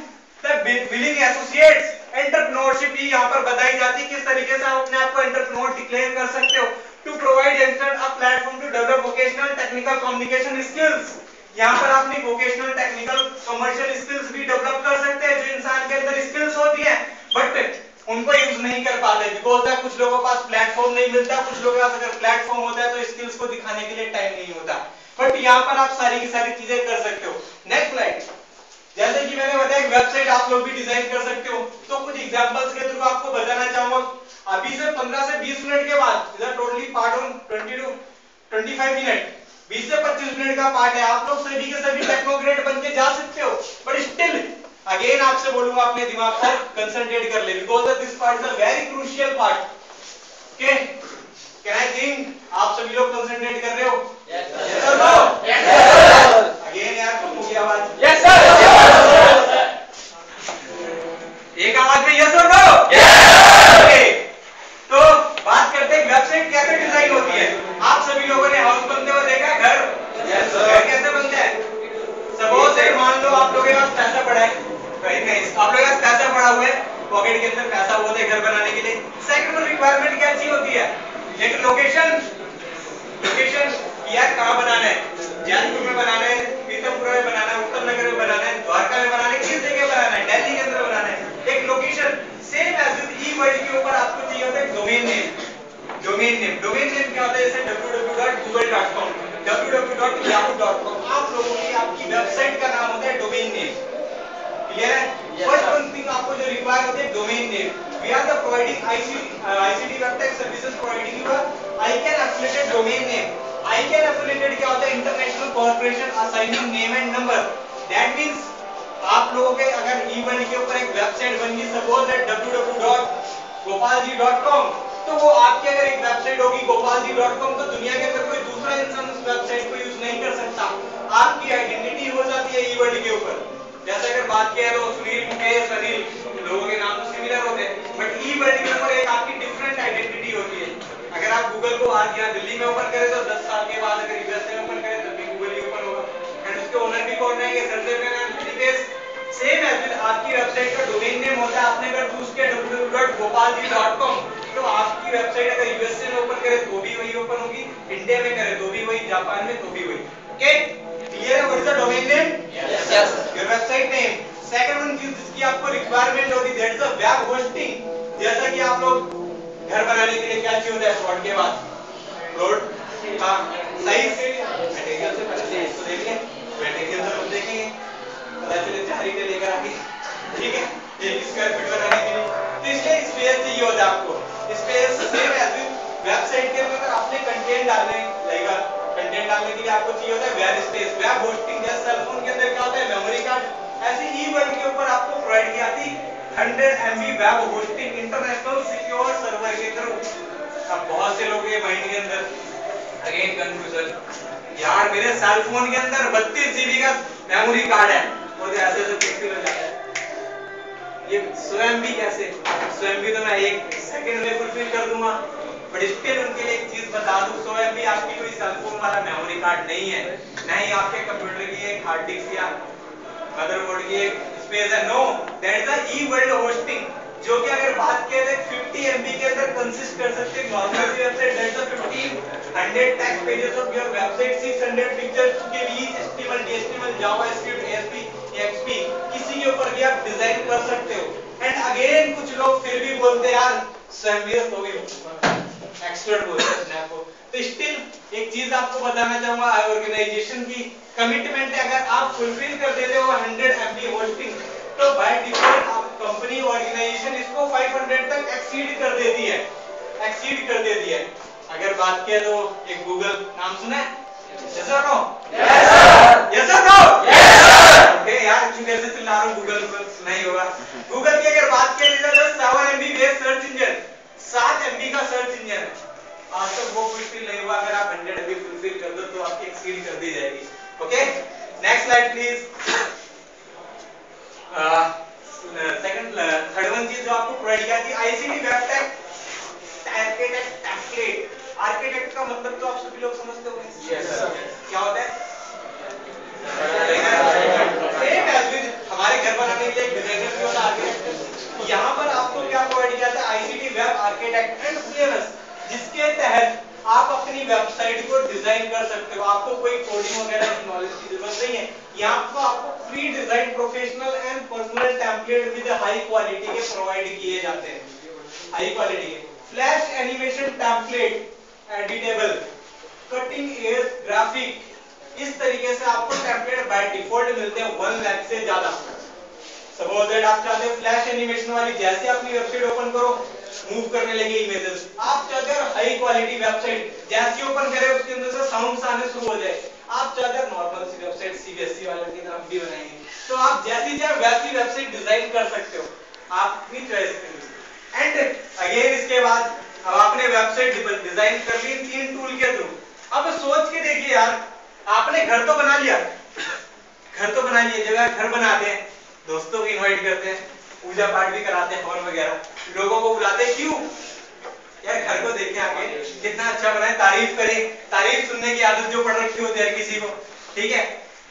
the willing associates. Entrepreneurship ही यहाँ पर बताई जाती है, किस तरीके से आप अपने आप को एंटरप्रेन्योर डिक्लेयर कर सकते हो। To provide youngsters a platform to develop vocational technical communication skills. यहाँ पर अपनी वोकेशनल टेक्निकल कमर्शियल स्किल्स भी डेवलप कर सकते हैं, जो इंसान के अंदर स्किल्स होती है, बट उनको यूज नहीं कर पाते बिकॉज कुछ लोगों के पास प्लेटफॉर्म नहीं मिलता, कुछ लोगों के पास अगर प्लेटफॉर्म होता है तो स्किल्स को दिखाने के लिए टाइम नहीं होता। बट यहाँ पर आप सारी की सारी चीजें कर सकते हो। Next slide. जैसे कि मैंने बताया एक वेबसाइट आप लोग भी डिजाइन कर सकते हो, तो कुछ एग्जांपल्स के थ्रू आपको बताना चाहूंगा। अभी से 15 से 20 मिनट के बाद, इधर totally part on 20 to 25 minute, 20 से 25 मिनट का पार्ट है। आप लोग सभी के सभी टेक्नोक्रेट बन के जा सकते हो, बट स्टिल अगेन आपसे बोलूंगा अपने दिमाग पर कंसंट्रेट कर ले, because this part is a very crucial part. Okay, can I think आप सभी लोग कंसंट्रेट कर रहे हो? यस और नो? अगेन यार कम हो गया आवाज। Yes sir. एक आवाज में यस और नो? ओके, तो बात करते हैं वेबसाइट कैसे डिजाइन होती है। आप सभी लोगों ने हाउस बनते हुए देखा है, घर? Yes sir. घर कैसे बनता है? सपोज मान लो आप लोगों के पास पैसा पड़ा है, वेरी नाइस, आप लोगों के पास पैसा पड़ा हुआ है, पॉकेट के अंदर पैसा होता है घर बनाने के लिए। सेकंड रिक्वायरमेंट क्या चाहिए होती है? एक लोकेशन। लोकेशन यार कहाँ बनाना है? जयपुर में बनाना है, पीतमपुर में बनाना है, उत्तर नगर में बनाना है, द्वारका में बनाना है, किस जगह बनाना है? दिल्ली के अंदर बनाना है। एक location. Same as with E word के ऊपर आपको चाहिए होता है domain name. Domain name, domain name क्या होता है? जैसे www.google.com, www.yahoo.com, आप लोगों की आपकी वेबसाइट का नाम होता है डोमेन नेम। क्लियर है? फर्स्ट वन थिंग आपको जो रिक्वायर होती है domain name. We are the providing ICT web tech services providing you ICANN affiliated domain name. ICANN affiliated क्या होता है? International corporation assigning name and number. That means आप लोगों के अगर ईमेल के ऊपर एक वेबसाइट बन गई, सपोज दैट www.gopalji.com, तो वो आपकी अगर एक वेबसाइट होगी gopalji.com, तो दुनिया के अंदर कोई दूसरा इंसान उस वेबसाइट को यूज नहीं कर सकता। आपकी आइडेंटिटी हो जाती है ई वर्ड के ऊपर। जैसे अगर बात किया तो सुनील, मुकेश, अनिल, लोगों के नाम तो सिमिलर होते हैं, बट ई वर्ड के ऊपर एक आपकी डिफरेंट आइडेंटिटी होती है। अगर आप गूगल को आज यहाँ दिल्ली में ओपन करें तो 10 साल के बाद अगर यूएसए में ओपन करें तब भी गूगल ही ओपन होगा, एंड उसके ओनर भी कौन रहेंगे? सर्वर में एंटिटीज। सेम एज आपकी वेबसाइट का डोमेन नेम होता है। आपने अगर चूज किया www.gopalji.com, तो आपकी वेबसाइट अगर यूएसए में ओपन करें तो भी वही ओपन होगी, इंडिया में करें तो भी वही, जापान में तो भी वही। ओके, क्लियर है? What is the domain name? Yes. Your website name. Second one चीज जिसकी आपको रिक्वायरमेंट होती है, that is a web hosting. जैसा कि आप लोग घर बनाने के लिए क्या चाहिए होता है प्लॉट के बाद? प्लॉट का साइज, मटेरियल से पहले इसको देख लें, मटेरियल से हम देखेंगे, पता चले 4 ईंटें लेकर आके, ठीक है, 1 स्क्वायर फीट बनाने के लिए, तो इसलिए स्पेस चाहिए होता है आपको। स्पेस सेम एज वेबसाइट के अंदर आपने कंटेंट डालने लगेगा, कंटेंट डालने के लिए आपको चाहिए होता है वेब स्पेस। वेब होस्टिंग जैसे सेल फोन के अंदर क्या होता है? मेमोरी कार्ड, ऐसे ई वर्ड के ऊपर आपको प्रोवाइड की जाती 100 MB web hosting international secure server के थ्रू। अब बहुत से लोग ये माइंड के अंदर अगेन कंफ्यूजन, यार मेरे सेल फोन के अंदर 32 GB का मेमोरी कार्ड है और ऐसे ऐसे पिक्सल हो जाता है, ये 100 MB कैसे? 100 MB तो मैं 1 सेकंड में फुलफिल कर दूंगा, बट स्टिल उनके लिए एक चीज बता दूं, 100 MB आपकी कोई सेल फोन वाला मेमोरी कार्ड नहीं है, ना ही आपके कंप्यूटर की एक हार्ड डिस्क या मदरबोर्ड की एक स्पेस है। No, that is the E world hosting, जो कि अगर बात करें तो 50 MB के अंदर कंसिस्ट कर सकते हैं normal website. That is 1500 text pages of your website, 600 pictures के बीच HTML, DHTML, JavaScript, ASP, XP किसी के ऊपर भी आप डिजाइन कर सकते हो। एंड अगेन कुछ लोग फिर भी बोलते हैं यार स्वयं तो भी एक्सपर्ट बोलते हैं अपने आप को, तो स्टिल एक चीज आपको बताना चाहूंगा, ऑर्गेनाइजेशन की कमिटमेंट है, अगर आप फुलफिल कर देते हो 100 MB होस्टिंग, तो बाय डिफॉल्ट कंपनी ऑर्गेनाइजेशन इसको 500 तक एक्सीड कर देती है, एक्सीड कर देती है। अगर बात किया तो एक गूगल नाम सुना है? यस और नो? Yes sir. यस और नो? Yes sir. ओके यार इतनी देर से चिल्ला रहा हूं, गूगल को सुना ही होगा। गूगल की अगर बात किया जाए तो 7 MB base search engine, 7 MB का सर्च इंजन है, आज तक वो फुलफिल नहीं हुआ। अगर आप 100 MB फुलफिल कर दो तो आपकी एक्सीड कर दी जाएगी। Okay, next slide please. Third one चीज जो आपको प्रोवाइड किया थी ICT web tech architect template. Architect का मतलब तो आप सभी लोग समझते होंगे। Yes sir. क्या होता है? सेम एज विद हमारे घर बनाने के लिए एक डिजाइनर भी होता है, आर्किटेक्ट। यहाँ पर आपको क्या प्रोवाइड किया था? ICT web architect and CMS, जिसके तहत आप अपनी वेबसाइट को डिजाइन कर सकते हो। आपको कोई कोडिंग वगैरह की नॉलेज की जरूरत नहीं है, यहाँ पर आपको pre design professional and personal template with high quality के प्रोवाइड किए जाते हैं। हाई क्वालिटी के flash animation template editable cutting edge graphic इस तरीके से आपको टेम्पलेट बाय डिफॉल्ट मिलते हैं 1 लाख से ज्यादा। सपोज दैट आप चाहते हो फ्लैश एनिमेशन वाली जैसे अपनी वेबसाइट ओपन करो मूव करने लगे इमेजेस, आप चाहते हो हाई क्वालिटी वेबसाइट जैसे ओपन करे उसके अंदर से साउंड्स आने शुरू हो जाए, आप चाहते हो नॉर्मल सी वेबसाइट सीबीएसई वाले की तरह भी बनाएंगे, तो आप जैसी चाहे वैसी वेबसाइट डिजाइन कर सकते हो, आप अपनी चॉइस करिए। एंड अगेन इसके बाद अब आपने वेबसाइट डिजाइन कर ली 3 टूल के थ्रू। अब सोच के देखिए यार, आपने घर तो बना लिया, जब घर बनाते हैं दोस्तों को इनवाइट करते हैं, पूजा पाठ भी कराते हैं, हवन वगैरह, लोगों को बुलाते हैं, क्यों यार घर को देख के आके कितना अच्छा बना है, तारीफ करें, तारीफ सुनने की आदत जो पड़ रखी होती है किसी को, ठीक है।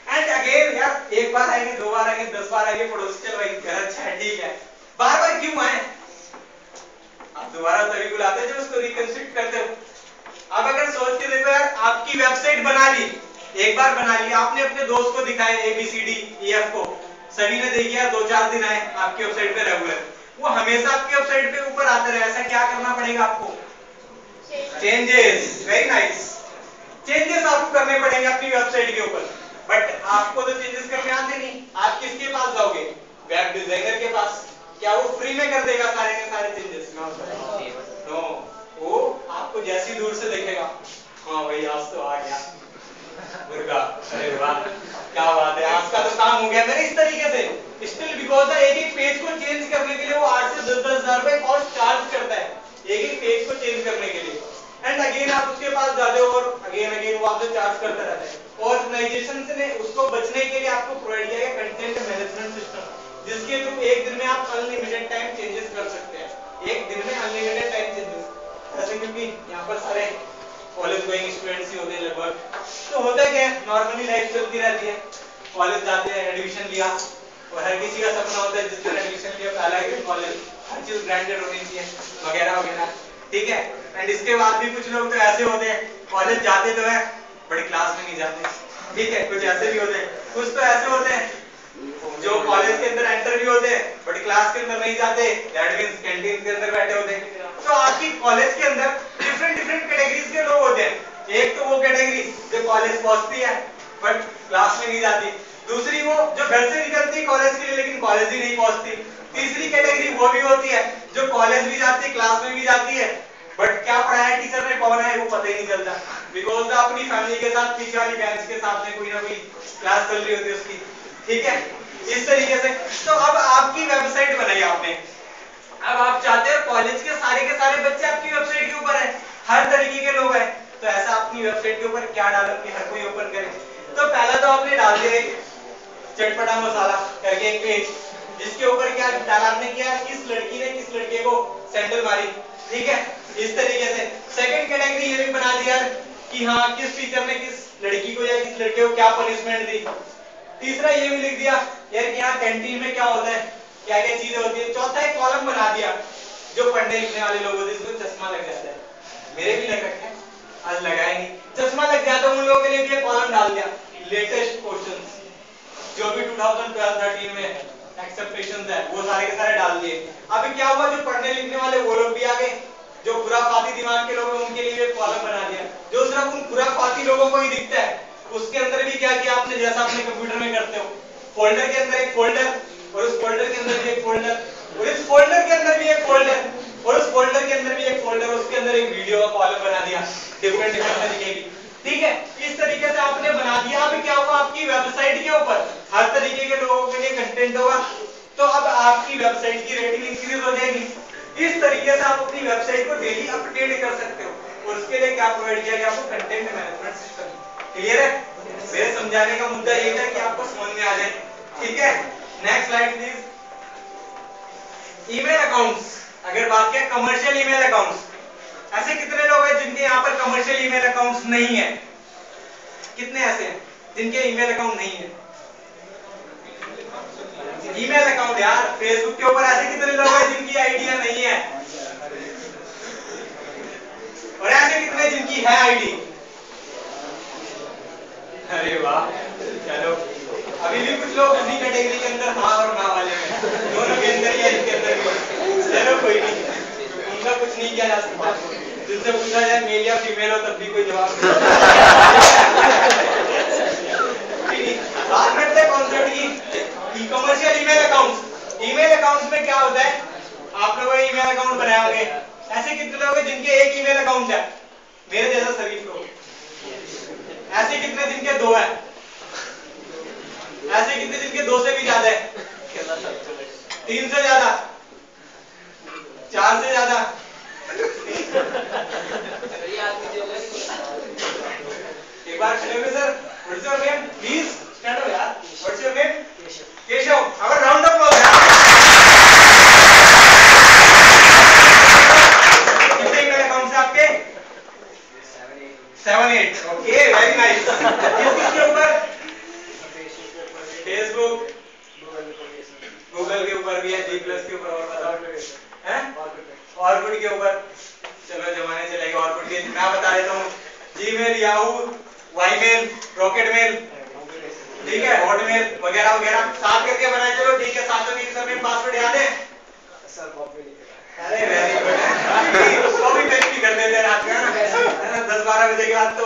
एंड अगेन यार एक बार आएंगे, 2 बार आएंगे, 10 बार आएंगे, पड़ोसी चल भाई घर अच्छा है, ठीक है, बार बार क्यों आए, आप दोबारा तभी बुलाते हैं जब उसको रिकंस्ट्रक्ट करते हो। अब अगर सोच के देखो यार, आपकी वेबसाइट बना ली, एक बार बना ली, आपने अपने दोस्त को दिखाया ABCDEF को, सभी ने देखिया, 2-4 दिन आए आपकी वेबसाइट पे रेगुलर, वो हमेशा आपकी वेबसाइट पे ऊपर आते रहे, ऐसा क्या करना पड़ेगा आपको, चेंजेस, वेरी नाइस, चेंजेस आपको करने पड़ेंगे अपनी वेबसाइट के ऊपर। बट आपको तो चेंजेस करने आते नहीं, आप किसके पास जाओगे, वेब डिजाइनर के पास, क्या वो फ्री में कर देगा सारे के सारे चेंजेस, नो, वो आपको जैसी दूर से देखेगा, हाँ भाई आज तो आ गया मुर्गा, अरे वाह क्या बात है, आज का तो काम हो गया मेरे, इस तरीके से। स्टिल बिकॉज एक पेज को चेंज करने के लिए वो 8 से 10 हजार रुपए कॉस्ट चार्ज करता है, एक पेज को चेंज करने के लिए। एंड अगेन आप उसके पास जाते हो और अगेन वो आपसे चार्ज करता रहता है। ऑर्गेनाइजेशन ने उसको बचने के लिए आपको प्रोवाइड किया है कंटेंट मैनेजमेंट सिस्टम, जिसके थ्रू एक दिन में आप अनलिमिटेड टाइम चेंजेस कर सकते हैं, एक दिन में अनलिमिटेड टाइम चेंजेस, ऐसे क्योंकि यहाँ पर सारे कॉलेज गोइंग स्टूडेंट्स ही होते हैं लगभग, तो होता क्या है, नॉर्मली लाइफ चलती रहती है, कॉलेज जाते हैं, एडमिशन लिया, और हर किसी का सपना होता है जिसने एडमिशन लिया पहला ही कॉलेज, हर चीज ब्रांडेड होनी चाहिए वगैरह वगैरह, ठीक है। एंड इसके बाद भी कुछ लोग तो ऐसे होते हैं, कॉलेज जाते तो है बड़ी क्लास में नहीं जाते, ठीक है, कुछ ऐसे भी होते हैं, कुछ तो ऐसे होते हैं जो कॉलेज के अंदर एंटर भी होते हैं बट क्लास के अंदर नहीं जाते, दैट मींस कैंटीन के अंदर बैठे होते हैं। तो आपकी कॉलेज के अंदर डिफरेंट कैटेगरीज के लोग होते हैं, एक तो वो कैटेगरी जो कॉलेज पहुंचती है बट क्लास में नहीं जाती, दूसरी वो जो घर से निकलती है कॉलेज के लिए लेकिन कॉलेज ही नहीं पहुंचती, तीसरी कैटेगरी वो भी होती है जो कॉलेज भी जाती है, क्लास में भी जाती है, बट क्या पढ़ाया टीचर ने कौन है वो पता ही नहीं चलता, बिकॉज अपनी फैमिली के साथ पीछे वाली बेंच के साथ में कोई ना कोई क्लास चल रही होती है उसकी, ठीक है, इस तरीके से। तो अब आपकी वेबसाइट बनाई आपने, अब आप चाहते हो कॉलेज के सारे बच्चे आपकी वेबसाइट के ऊपर है, हर तरीके के लोग हैं, तो ऐसा अपनी वेबसाइट के ऊपर क्या डालो कि हर कोई ओपन करे। तो पहला तो आपने डाल दिया एक चटपटा मसाला करके एक पेज, जिसके ऊपर क्या डाला आपने, किया किस लड़की ने किस लड़के को सैंडल मारी, ठीक है, इस तरीके से। सेकंड कैटेगरी ये भी बना दिया कि हाँ किस टीचर ने किस लड़की को या किस लड़के को क्या पनिशमेंट दी। तीसरा ये भी लिख दिया यार कि यहाँ कैंटीन में क्या होता है, क्या क्या चीजें होती है। चौथा एक कॉलम बना दिया जो पढ़ने लिखने वाले लोग होते हैं, जिसको चश्मा लग जाता है, मेरे भी लग रखे हैं, आज लगाए नहीं, चश्मा लग जाता है उन लोगों के लिए भी एक कॉलम डाल दिया लेटेस्ट क्वेश्चंस, जो भी 2012-13 में एक्सेप्टेशंस है वो सारे के सारे डाल दिए। अभी क्या हुआ, जो पढ़ने लिखने वाले वो लोग भी आ गए, जो खुराफाती दिमाग के लोग हैं उनके लिए एक कॉलम बना दिया जो सिर्फ उन खुराफाती लोगों को ही दिखता है। उसके अंदर भी क्या किया आपने, जैसा अपने कंप्यूटर में करते हो, फोल्डर के अंदर एक फोल्डर और उस फोल्डर के अंदर भी एक फोल्डर और इस फोल्डर के अंदर भी एक फोल्डर और उस फोल्डर के अंदर भी एक फोल्डर, उसके अंदर एक वीडियो का कॉलम बना दिया डिफरेंट तरीके की, ठीक है। इस तरीके से आपने बना दिया। अभी क्या होगा, आपकी वेबसाइट के ऊपर हर तरीके के लोगों के लिए कंटेंट होगा, तो अब आपकी वेबसाइट की रेटिंग इंक्रीज हो जाएगी। इस तरीके से आप अपनी वेबसाइट को डेली अपडेट कर सकते हो, और उसके लिए क्या प्रोवाइड किया गया आपको, कंटेंट मैनेजमेंट सिस्टम। क्लियर है, मेरे समझाने का मुद्दा ये था कि आपको समझ में आ जाए, ठीक है। Next slide please. Email accounts, अगर बात करें कमर्शियल ईमेल अकाउंट्स, ऐसे कितने लोग हैं जिनके यहाँ पर कमर्शियल ईमेल अकाउंट्स नहीं है, कितने ऐसे हैं जिनके ईमेल अकाउंट नहीं है। ईमेल अकाउंट यार, फेसबुक के ऊपर ऐसे कितने लोग हैं जिनकी आईडिया नहीं है, और ऐसे कितने जिनकी है आईडी। अरे वाह, चलो अभी भी कुछ लोग उसी कैटेगरी के अंदर हाँ और ना वाले हैं, दोनों के अंदर या इनके अंदर भी, चलो कोई नहीं, इनका कुछ नहीं किया जा सकता। जिनसे पूछा जाए मेल या फीमेल हो तब भी कोई जवाब नहीं। बात करते हैं कॉन्सेप्ट की commercial email accounts. Email accounts में क्या होता है, आप लोगों ने ईमेल अकाउंट बनाए होंगे। ऐसे कितने लोग हैं जिनके एक ईमेल अकाउंट है, मेरे जैसा शरीफ लोग। ऐसे कितने जिनके दो है, ऐसे कितने जिनके दो से भी ज्यादा है, 3 से ज्यादा, 4 से ज्यादा। एक बार खड़े हुए sir, what's your name please, stand up यार। What's your name? केशव। अगर राउंड अप लो यार। कितने ईमेल अकाउंट्स हैं आपके? 7-8। Okay, very nice. किसके ऊपर? फेसबुक, गूगल के ऊपर भी है, जी प्लस के ऊपर, और बताओ हैं? ऑर्कुट के ऊपर। चलो जमाने चले गए ऑर्कुट के, मैं बता देता हूँ। Gmail, Yahoo, Ymail, rocket mail, ठीक है, हॉटमेल वगैरह वगैरह साथ करके बनाए। चलो ठीक है, साथ में यूजरनेम पासवर्ड याद है? अरे वेरी गुड। कॉपी पेस्ट भी कर देते हैं रात में 10-12 बजे के बाद, तो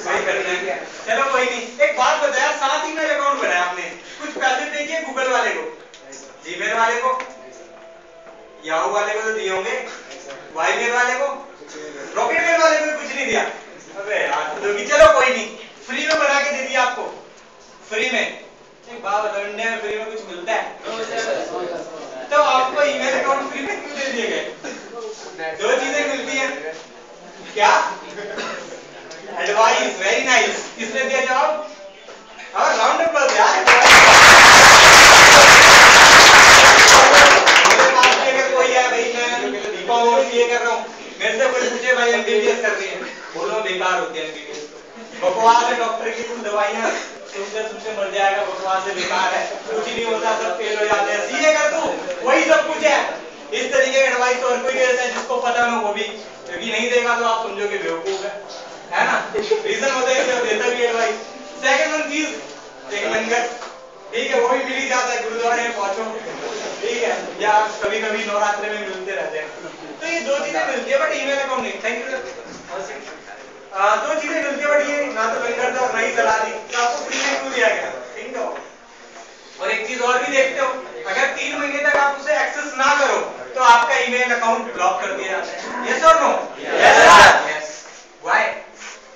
वही करते हैं। चलो कोई नहीं। एक बात बताया, 7 ईमेल अकाउंट बनाया आपने, कुछ पैसे पे किए गूगल वाले को, जीमेल वाले को, याहू वाले को तो दिए होंगे, वाईमेल वाले को, रॉकेट मेल वाले को कुछ नहीं दिया। अबे यार तो चलो कोई नहीं, फ्री में बना के दे दिया आपको, फ्री में। एक बात बताओ, इंडिया में फ्री में कुछ मिलता है? तो आपको ईमेल अकाउंट फ्री में क्यों दे दिए गए? 2 चीजें मिलती हैं, क्या? Advice, very nice. किसने दिया जवाब? हाँ, राउंड अप अप्लॉज यार। मेरे पास भी अगर कोई है भाई, मैं बीकॉम और सीए कर रहा हूँ, मेरे से कोई पूछे भाई एमबीबीएस कर रही है, बोलो बेकार होती है एमबीबीएस। बकवास है, डॉक्टर की कुछ दवाइयां तुमसे मर जाएगा, बकवास है, बेकार है, कुछ ही नहीं होता, सब फेल हो जाते हैं। सीए कर तू, वही सब कुछ है। इस तरीके का एडवाइस तो हर कोई देता है, जिसको पता ना वो भी, क्योंकि नहीं देगा तो आप समझोगे बेवकूफ है ना? रीजन होता है कि देता भी एडवाइस। सेकंड वन चीज, एक लंगर, ठीक है, वो भी मिल ही जाता है, गुरुद्वारे में पहुंचो, ठीक है, या कभी कभी नवरात्रि में मिलते रहते हैं। तो ये 2 चीजें मिलती है, बट ईमेल अकाउंट नहीं। Thank you. 2 चीजें मिलती है, बट ये ना तो लंगर था और ना ही सलाह दी, तो आपको फ्री में क्यों दिया गया? ठीक है। और एक चीज और भी देखते हो, अगर 3 महीने तक आप उसे एक्सेस ना करो तो आपका ईमेल अकाउंट ब्लॉक कर दिया जाता है। यस और no? Yes. Why?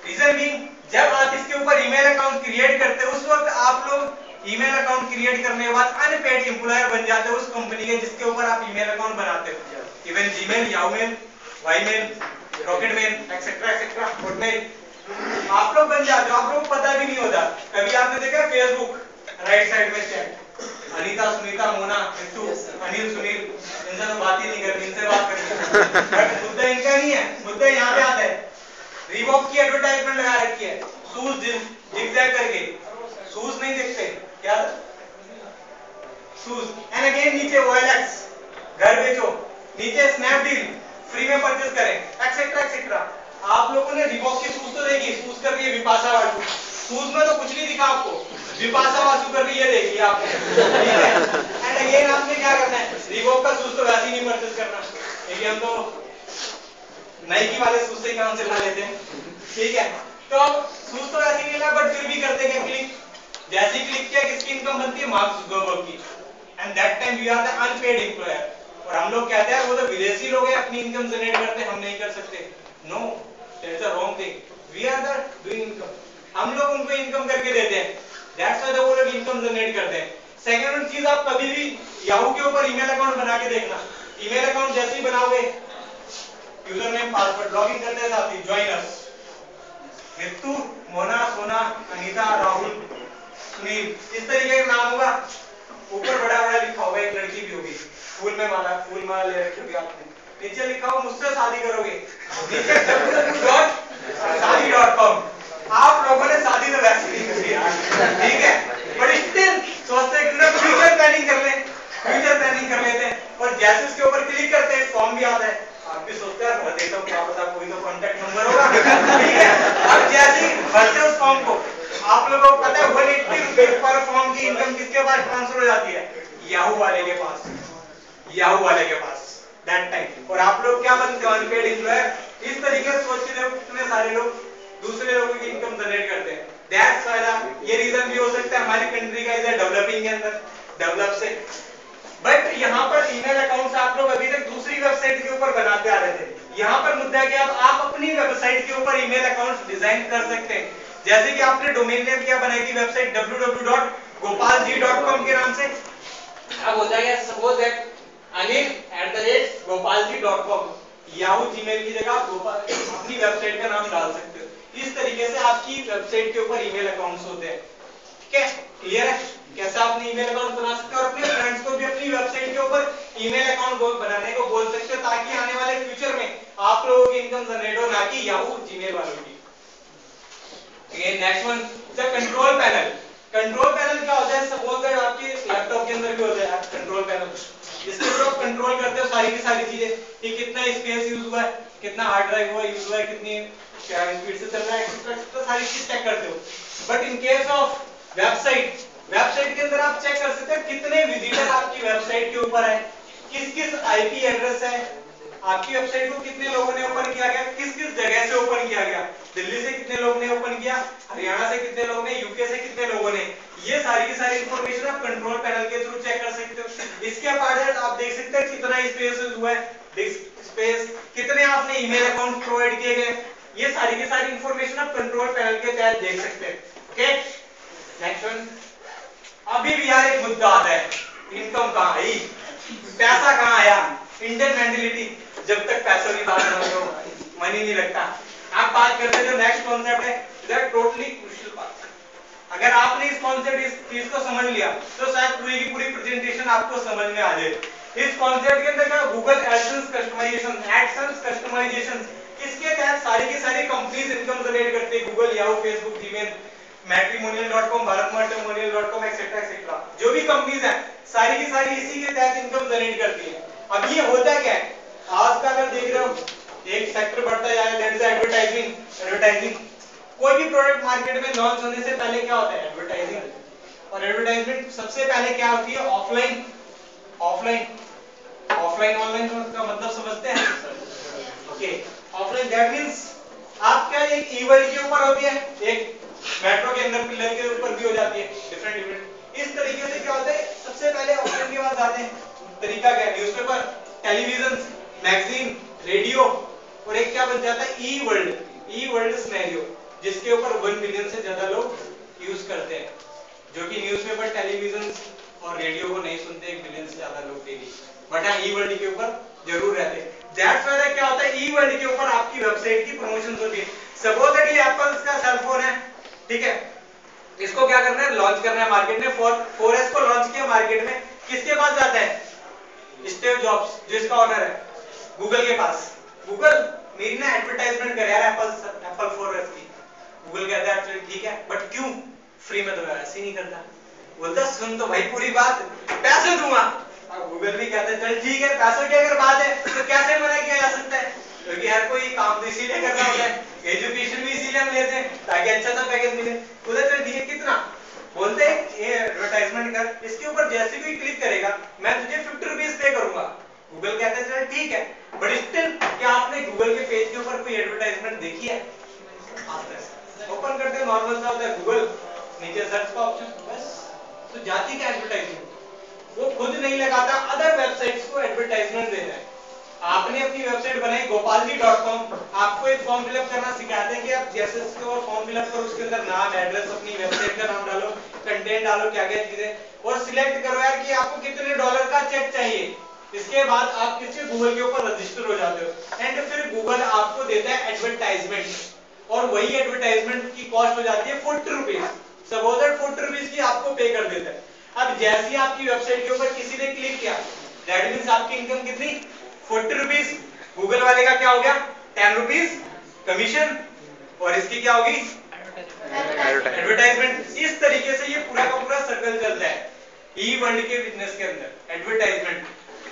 Reason being, जब आप इसके ऊपर ईमेल अकाउंट क्रिएट करते हो, उस वक्त आप लोग ईमेल अकाउंट क्रिएट करने के बाद अनपेड एम्प्लॉयर बन जाते हो उस कंपनी के जिसके ऊपर आप ईमेल अकाउंट बनाते हो। Even Gmail, Yahoo mail, Ymail, rocket mail, etcetera etcetera, Hotmail आप लोग बन जाते हो, आप लोग पता भी नहीं होता। कभी आपने देखा फेसबुक राइट साइड में चैट, अनीता, सुनीता, मोना, मिट्टू, अनिल, सुनील, इनसे तो बात ही नहीं करनी, इनसे बात करनी। बट मुद्दा इनका नहीं है, मुद्दा यहाँ पे आता है। रीबॉक की एडवर्टाइजमेंट लगा रखी है, शूज जिगजैग करके, शूज नहीं दिखते क्या? शूज। एंड अगेन नीचे OLX, घर बेचो, नीचे स्नैपडील, फ्री में परचेस करें, एक्सेट्रा एक्सेट्रा। आप लोगों ने रीबॉक के शूज तो देखी, शूज कर रही है विपाशा बासु, शूज में तो कुछ नहीं दिखा आपको, विपाशा बासु कर रही है, देखिए आपने, ठीक है। एंड अगेन आपने क्या करना है, रीबॉक का शूज तो वैसे ही नहीं परचेस करना, क्योंकि हम तो नाइकी वाले शूज से काम चला लेते हैं, ठीक है। तो शूज तो ऐसे नहीं लेना, बट फिर भी करते क्या, क्लिक। जैसे ही क्लिक किया, किसकी इनकम बनती है? मार्क जुकरबर्ग की। And that time we are the unpaid employer. और हम लोग कहते हैं वो तो विदेशी लोग हैं, अपनी इनकम जनरेट करते हैं, हम नहीं कर सकते। No, that's a wrong thing. We are the doing income, हम लोग उनको इनकम करके देते हैं, दैट्स व्हाई वो लोग इनकम जनरेट करते हैं। सेकंड चीज, आप कभी भी याहू के ऊपर ईमेल अकाउंट बना के देखना। ईमेल अकाउंट जैसे ही बनाओगे, यूजर नेम, पासवर्ड, लॉगिन करते हैं साथ ही जॉइन अस, मिट्टू, मोना, सोना, अनीता, राहुल, सुनील, इस तरीके का नाम होगा। ऊपर बड़ा बड़ा लिखा होगा, एक लड़की भी होगी, फूल में माला, फूल माला ले रखी होगी आपने, नीचे लिखा हो मुझसे शादी करोगे, नीचे www.shadi.com। आप लोगों ने शादी तो वैसे नहीं करी यार, ठीक है, बट स्टिल सोचते हैं कि फ्यूचर प्लानिंग कर लें, फ्यूचर प्लानिंग कर लेते हैं, और जैसे उसके ऊपर क्लिक करते हैं फॉर्म भी आता है, आप भी सोचते हैं भर देता हूँ, क्या पता कोई तो कांटेक्ट नंबर होगा, ठीक है। अब जैसे ही भरते उस फॉर्म को, आप लोगों को पता है 180 रुपीज पर फॉर्म की इनकम किसके पास ट्रांसफर हो जाती है? याहू वाले के पास, याहू वाले के पास। That time. और आप लोग क्या बनते हो? Unpaid employer. इस तरीके से सोच के देखो कितने सारे लोग दूसरे लोगों की इनकम जनरेट करते हैं। दैट्स व्हाई ये रीजन भी हो सकता है हमारी कंट्री का इज डेवलपिंग के अंदर डेवलप से। बट यहाँ पर ईमेल अकाउंट्स आप लोग अभी तक दूसरी वेबसाइट के ऊपर बनाते आ रहे थे। यहाँ पर मुद्दा है कि अब आप अपनी वेबसाइट के ऊपर ईमेल अकाउंट्स डिजाइन कर सकते हैं। जैसे कि आपने डोमेन नेम क्या बनाई थी वेबसाइट www.gopalji.com के नाम से। अब हो जाएगा suppose that anil@gopalji.com Yahoo Gmail की जगह आप अपनी वेबसाइट का नाम डाल सकते हो। इस तरीके से आपकी वेबसाइट के ऊपर ईमेल अकाउंट्स होते हैं। ठीक है, क्लियर है कैसे आपने ईमेल अकाउंट बना सकते हो और अपने फ्रेंड्स को भी अपनी वेबसाइट के ऊपर ईमेल अकाउंट बनाने को बोल सकते हो ताकि आने वाले फ्यूचर में आप लोगों की इनकम जनरेट हो, ना कि याहू जीमेल वालों की। Next one the control panel. Control panel क्या होता है? सपोज दैट आपके लैपटॉप के अंदर भी होता है कंट्रोल पैनल, जिसके ऊपर आप कंट्रोल करते हो सारी की सारी चीजें कि कितना स्पेस यूज हुआ है, कितना हार्ड ड्राइव हुआ यूज हुआ है, कितनी क्या स्पीड से चल रहा है, एक्सेट्रा सारी चीज चेक करते हो। But in case of website, website के अंदर आप चेक कर सकते हो कितने विजिटर आपकी वेबसाइट के ऊपर है, किस किस आईपी एड्रेस है, आपकी वेबसाइट को कितने लोगों ने ओपन किया गया, किस किस जगह से ओपन किया गया, दिल्ली से कितने लोगों ने ओपन किया, हरियाणा से कितने लोगों ने, यूके से कितने लोगों ने, ये सारी की सारी इंफॉर्मेशन आप कंट्रोल पैनल के थ्रू चेक कर सकते हो। इसके अपार्ट आप देख सकते हैं कितना स्पेस यूज हुआ है, डिस्क स्पेस, कितने आपने ईमेल अकाउंट प्रोवाइड किए गए, ये सारी की सारी इंफॉर्मेशन आप कंट्रोल पैनल के तहत देख सकते हैं। Okay, next one. अभी भी यार एक मुद्दा आता है, इनकम कहाँ आई, पैसा कहाँ आया। इंडियन मेंटालिटी, जब तक पैसों की बात ना हो मन ही नहीं लगता। आप बात करते जो नेक्स्ट कॉन्सेप्ट है, दैट टोटली क्रूशियल बात। अगर आपने इस कॉन्सेप्ट इस चीज को समझ लिया तो शायद पूरी की पूरी प्रेजेंटेशन आपको समझ में आ जाए। इस कॉन्सेप्ट के अंदर क्या Google AdSense customisation, AdSense customisation, इसके तहत सारी की सारी कंपनीज इनकम जनरेट करती है। गूगल, याहू, फेसबुक, जीमेल, मैट्रिमोनियल.com, भारतmatrimonial.com एक्सेट्रा एक्सेट्रा, जो भी कंपनीज हैं सारी की सारी इसी के तहत इनकम जनरेट करती है। अब ये होता क्या है, आज का अगर देख रहे हो एक सेक्टर बढ़ता जा रहा है, दैट इज एडवर्टाइजिंग। एडवर्टाइजिंग, कोई भी प्रोडक्ट मार्केट में लॉन्च होने से पहले क्या होता है? एडवर्टाइजिंग। और एडवर्टाइजमेंट सबसे पहले क्या होती है? ऑफलाइन। ऑफलाइन ऑफलाइन ऑनलाइन का मतलब समझते हैं? ओके, ऑफलाइन दैट मींस आप क्या एक ईवर्ड के ऊपर होती है, एक मेट्रो के अंदर पिलर के ऊपर भी हो जाती है, डिफरेंट डिफरेंट। इस तरीके से क्या होता है, सबसे पहले ऑफलाइन के बाद आते हैं तरीका क्या है? न्यूज़पेपर, टेलीविजन, मैगजीन, रेडियो, और एक क्या बन जाता है? ई वर्ल्ड। ई वर्ल्ड सिनेरियो, जिसके ऊपर 1 बिलियन से ज्यादा लोग यूज करते हैं, जो कि न्यूज़पेपर, टेलीविजन और रेडियो को नहीं सुनते 1 बिलियन से ज्यादा लोग डेली, बट हाँ ई वर्ल्ड के ऊपर जरूर रहते हैं। दैट्स व्हाई क्या होता है, ई वर्ल्ड के ऊपर आपकी वेबसाइट की प्रमोशन होती है। सपोज दैट ये एप्पल का सेलफोन है, ठीक है, इसको क्या करना है? लॉन्च करना है मार्केट में। 4S को लॉन्च किया मार्केट में, किसके पास जाता है? स्टीव जॉब्स, जो इसका ओनर है, गूगल के पास। गूगल मेरी ना एडवर्टाइजमेंट कर यार एप्पल 4S की। गूगल कहता है ठीक है, बट क्यों? फ्री में तो मैं ऐसे ही नहीं करता। बोलता सुन तो भाई पूरी बात, पैसे दूंगा। अब गूगल भी कहता है चल ठीक है, पैसों की अगर बात है तो कैसे मना किया जा सकता है? क्योंकि हर कोई काम तो इसीलिए कर रहा होता है, एजुकेशन भी इसीलिए हम लेते हैं ताकि अच्छा सा पैकेज मिले। उधर चल ठीक है, कितना बोलते हैं ये एडवर्टाइजमेंट कर, इसके ऊपर जैसे कोई क्लिक करेगा मैं तुझे 50 रुपीज पे करूंगा। गूगल कहता है चल ठीक है, बट स्टिल क्या आपने गूगल के पेज के ऊपर कोई एडवर्टाइजमेंट देखी है? ओपन करते हैं, नॉर्मल सा होता है गूगल, नीचे सर्च का ऑप्शन, बस। तो जाती क्या एडवर्टाइजमेंट? वो खुद नहीं लगाता, अदर वेबसाइट्स को एडवर्टाइजमेंट देता है। आपने अपनी वेबसाइट बनाई gopalji.com, आपको एक फॉर्म फिलअप करना सिखाते हैं कि आप जैसे फॉर्म फिलअप करो, उसके अंदर नाम, एड्रेस, अपनी वेबसाइट का नाम डालो, कंटेंट डालो, क्या क्या चीजें, और सिलेक्ट करो यार कि आपको कितने डॉलर का चेक चाहिए। इसके बाद आप किसी गूगल के ऊपर रजिस्टर हो जाते हो, एंड फिर गूगल आपको देता है एडवर्टाइजमेंट, और वही एडवर्टाइजमेंट की कॉस्ट हो जाती है 40 रुपीज। सपोज 40 रुपीज की आपको पे कर देता है। अब जैसे ही आपकी वेबसाइट के ऊपर किसी ने क्लिक किया, दैट मींस आपकी इनकम कितनी? 40 रुपीज। गूगल वाले का क्या हो गया? 10 रुपीज कमीशन, और इसकी क्या होगी? एडवर्टाइजमेंट। इस तरीके से ये पूरा का पूरा सर्कल चलता है ई वर्ल्ड के बिजनेस के अंदर। एडवर्टाइजमेंट,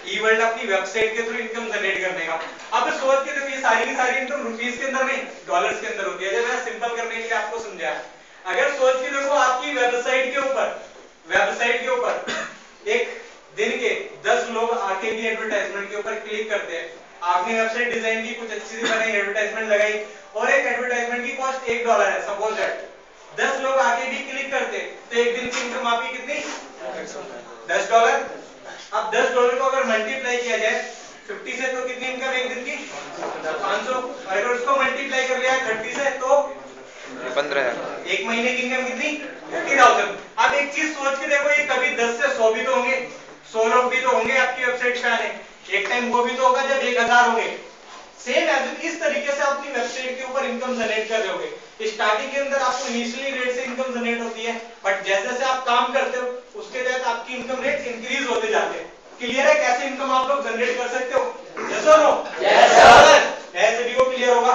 ई वर्ल्ड अपनी वेबसाइट के थ्रू इनकम जनरेट करने का। अब सोच के देखो, ये सारी की सारी इनकम रुपीस के अंदर नहीं, डॉलर्स के अंदर होती है। जब मैं सिंपल करने के लिए आपको समझाया, अगर सोच के देखो आपकी वेबसाइट के ऊपर एक दिन के 10 लोग आके भी एडवर्टाइजमेंट के ऊपर क्लिक करते हैं। आपने वेबसाइट डिजाइन की, कुछ अच्छी सी बनाई, एडवर्टाइजमेंट लगाई और एक एडवर्टाइजमेंट की कॉस्ट $1 है, सपोज दैट 10 लोग आके भी क्लिक करते तो एक दिन की इनकम आपकी कितनी? $10। अब $10 को अगर मल्टीप्लाई किया जाए 50 से तो कितनी इनकम एक दिन की? 500। अगर उसको मल्टीप्लाई कर लिया 30 से तो 15,000। एक महीने की इनकम कितनी? 30,000। अब एक चीज सोच के देखो, ये कभी 10 से 100 भी तो होंगे, 100 लोग भी तो होंगे आपकी वेबसाइट पे आने, एक टाइम वो भी तो होगा जब 1000 होंगे। सेम एज इस तरीके से अपनी वेबसाइट के ऊपर इनकम जनरेट कर रहे होगे। स्टार्टिंग के अंदर आपको इनिशियली रेट से इनकम जनरेट होती है, बट जैसे जैसे आप काम करते हो उसके तहत आपकी इनकम रेट इंक्रीज होते जाते हैं। क्लियर है कैसे इनकम आप लोग जनरेट कर सकते हो? यस और नो? Yes sir. ऐसे भी वो क्लियर होगा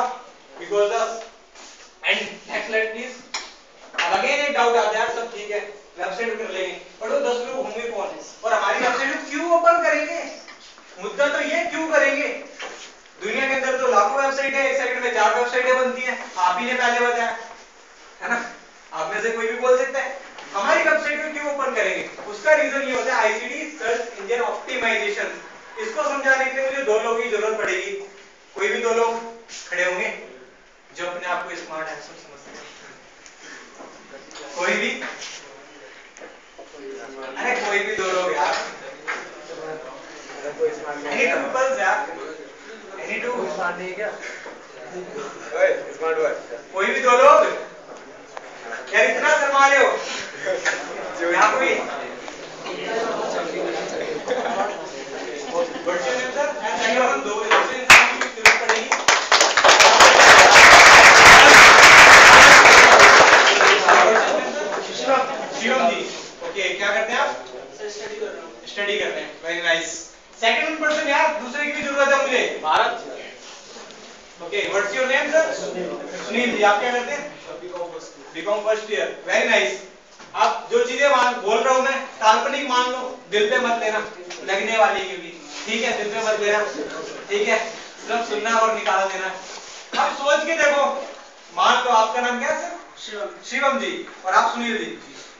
because the end next slide please. अब अगेन एक डाउट आता है, सब ठीक है वेबसाइट कर लेंगे, बट वो 10 लोग होंगे कौन और हमारी वेबसाइट क्यों ओपन करेंगे? मुद्दा तो ये क्यों करेंगे? दुनिया के अंदर तो लाखों वेबसाइट है, एक सेकंड में 4 वेबसाइटें बनती हैं, आप ही ने पहले बताया है ना, आप में से कोई भी बोल सकता है। हमारी वेबसाइट को क्यों ओपन करेंगे? उसका रीजन ये होता है आईसीडी, सर्च इंजन ऑप्टिमाइजेशन। इसको समझाने के लिए मुझे 2 लोगों की जरूरत पड़ेगी। कोई भी 2 लोग खड़े होंगे जो अपने आप को स्मार्ट हैंडसम समझते हैं? कोई भी? अरे कोई भी 2 लोग यार, एनी टू पीपल्स यार, एनी टू स्मार्ट नहीं है क्या? ओए स्मार्ट वर्ड, कोई भी 2 लोग यार, इतना शर्मा रहे हो यहाँ कोई? हम 2 की जरूरत पड़ेगी। शिवम जी, ओके क्या करते हैं आप? स्टडी करते हैं, वेरी नाइस। सेकंड पर्सन यार, दूसरे की भी जरूरत है मुझे। Bharat. Okay what's your name sir? Sunil ji, आप क्या करते हैं? BCom first year, very nice. अब जो चीजें बोल रहा हूं मैं काल्पनिक मान लो, दिल पे मत लेना, लगने वाली की भी, ठीक है? दिल पे मत लेना, ठीक है? सिर्फ सुनना और निकाल देना। अब सोच के देखो, मान लो आपका नाम क्या है सर? शिवम। शिवम जी, और आप सुनील जी।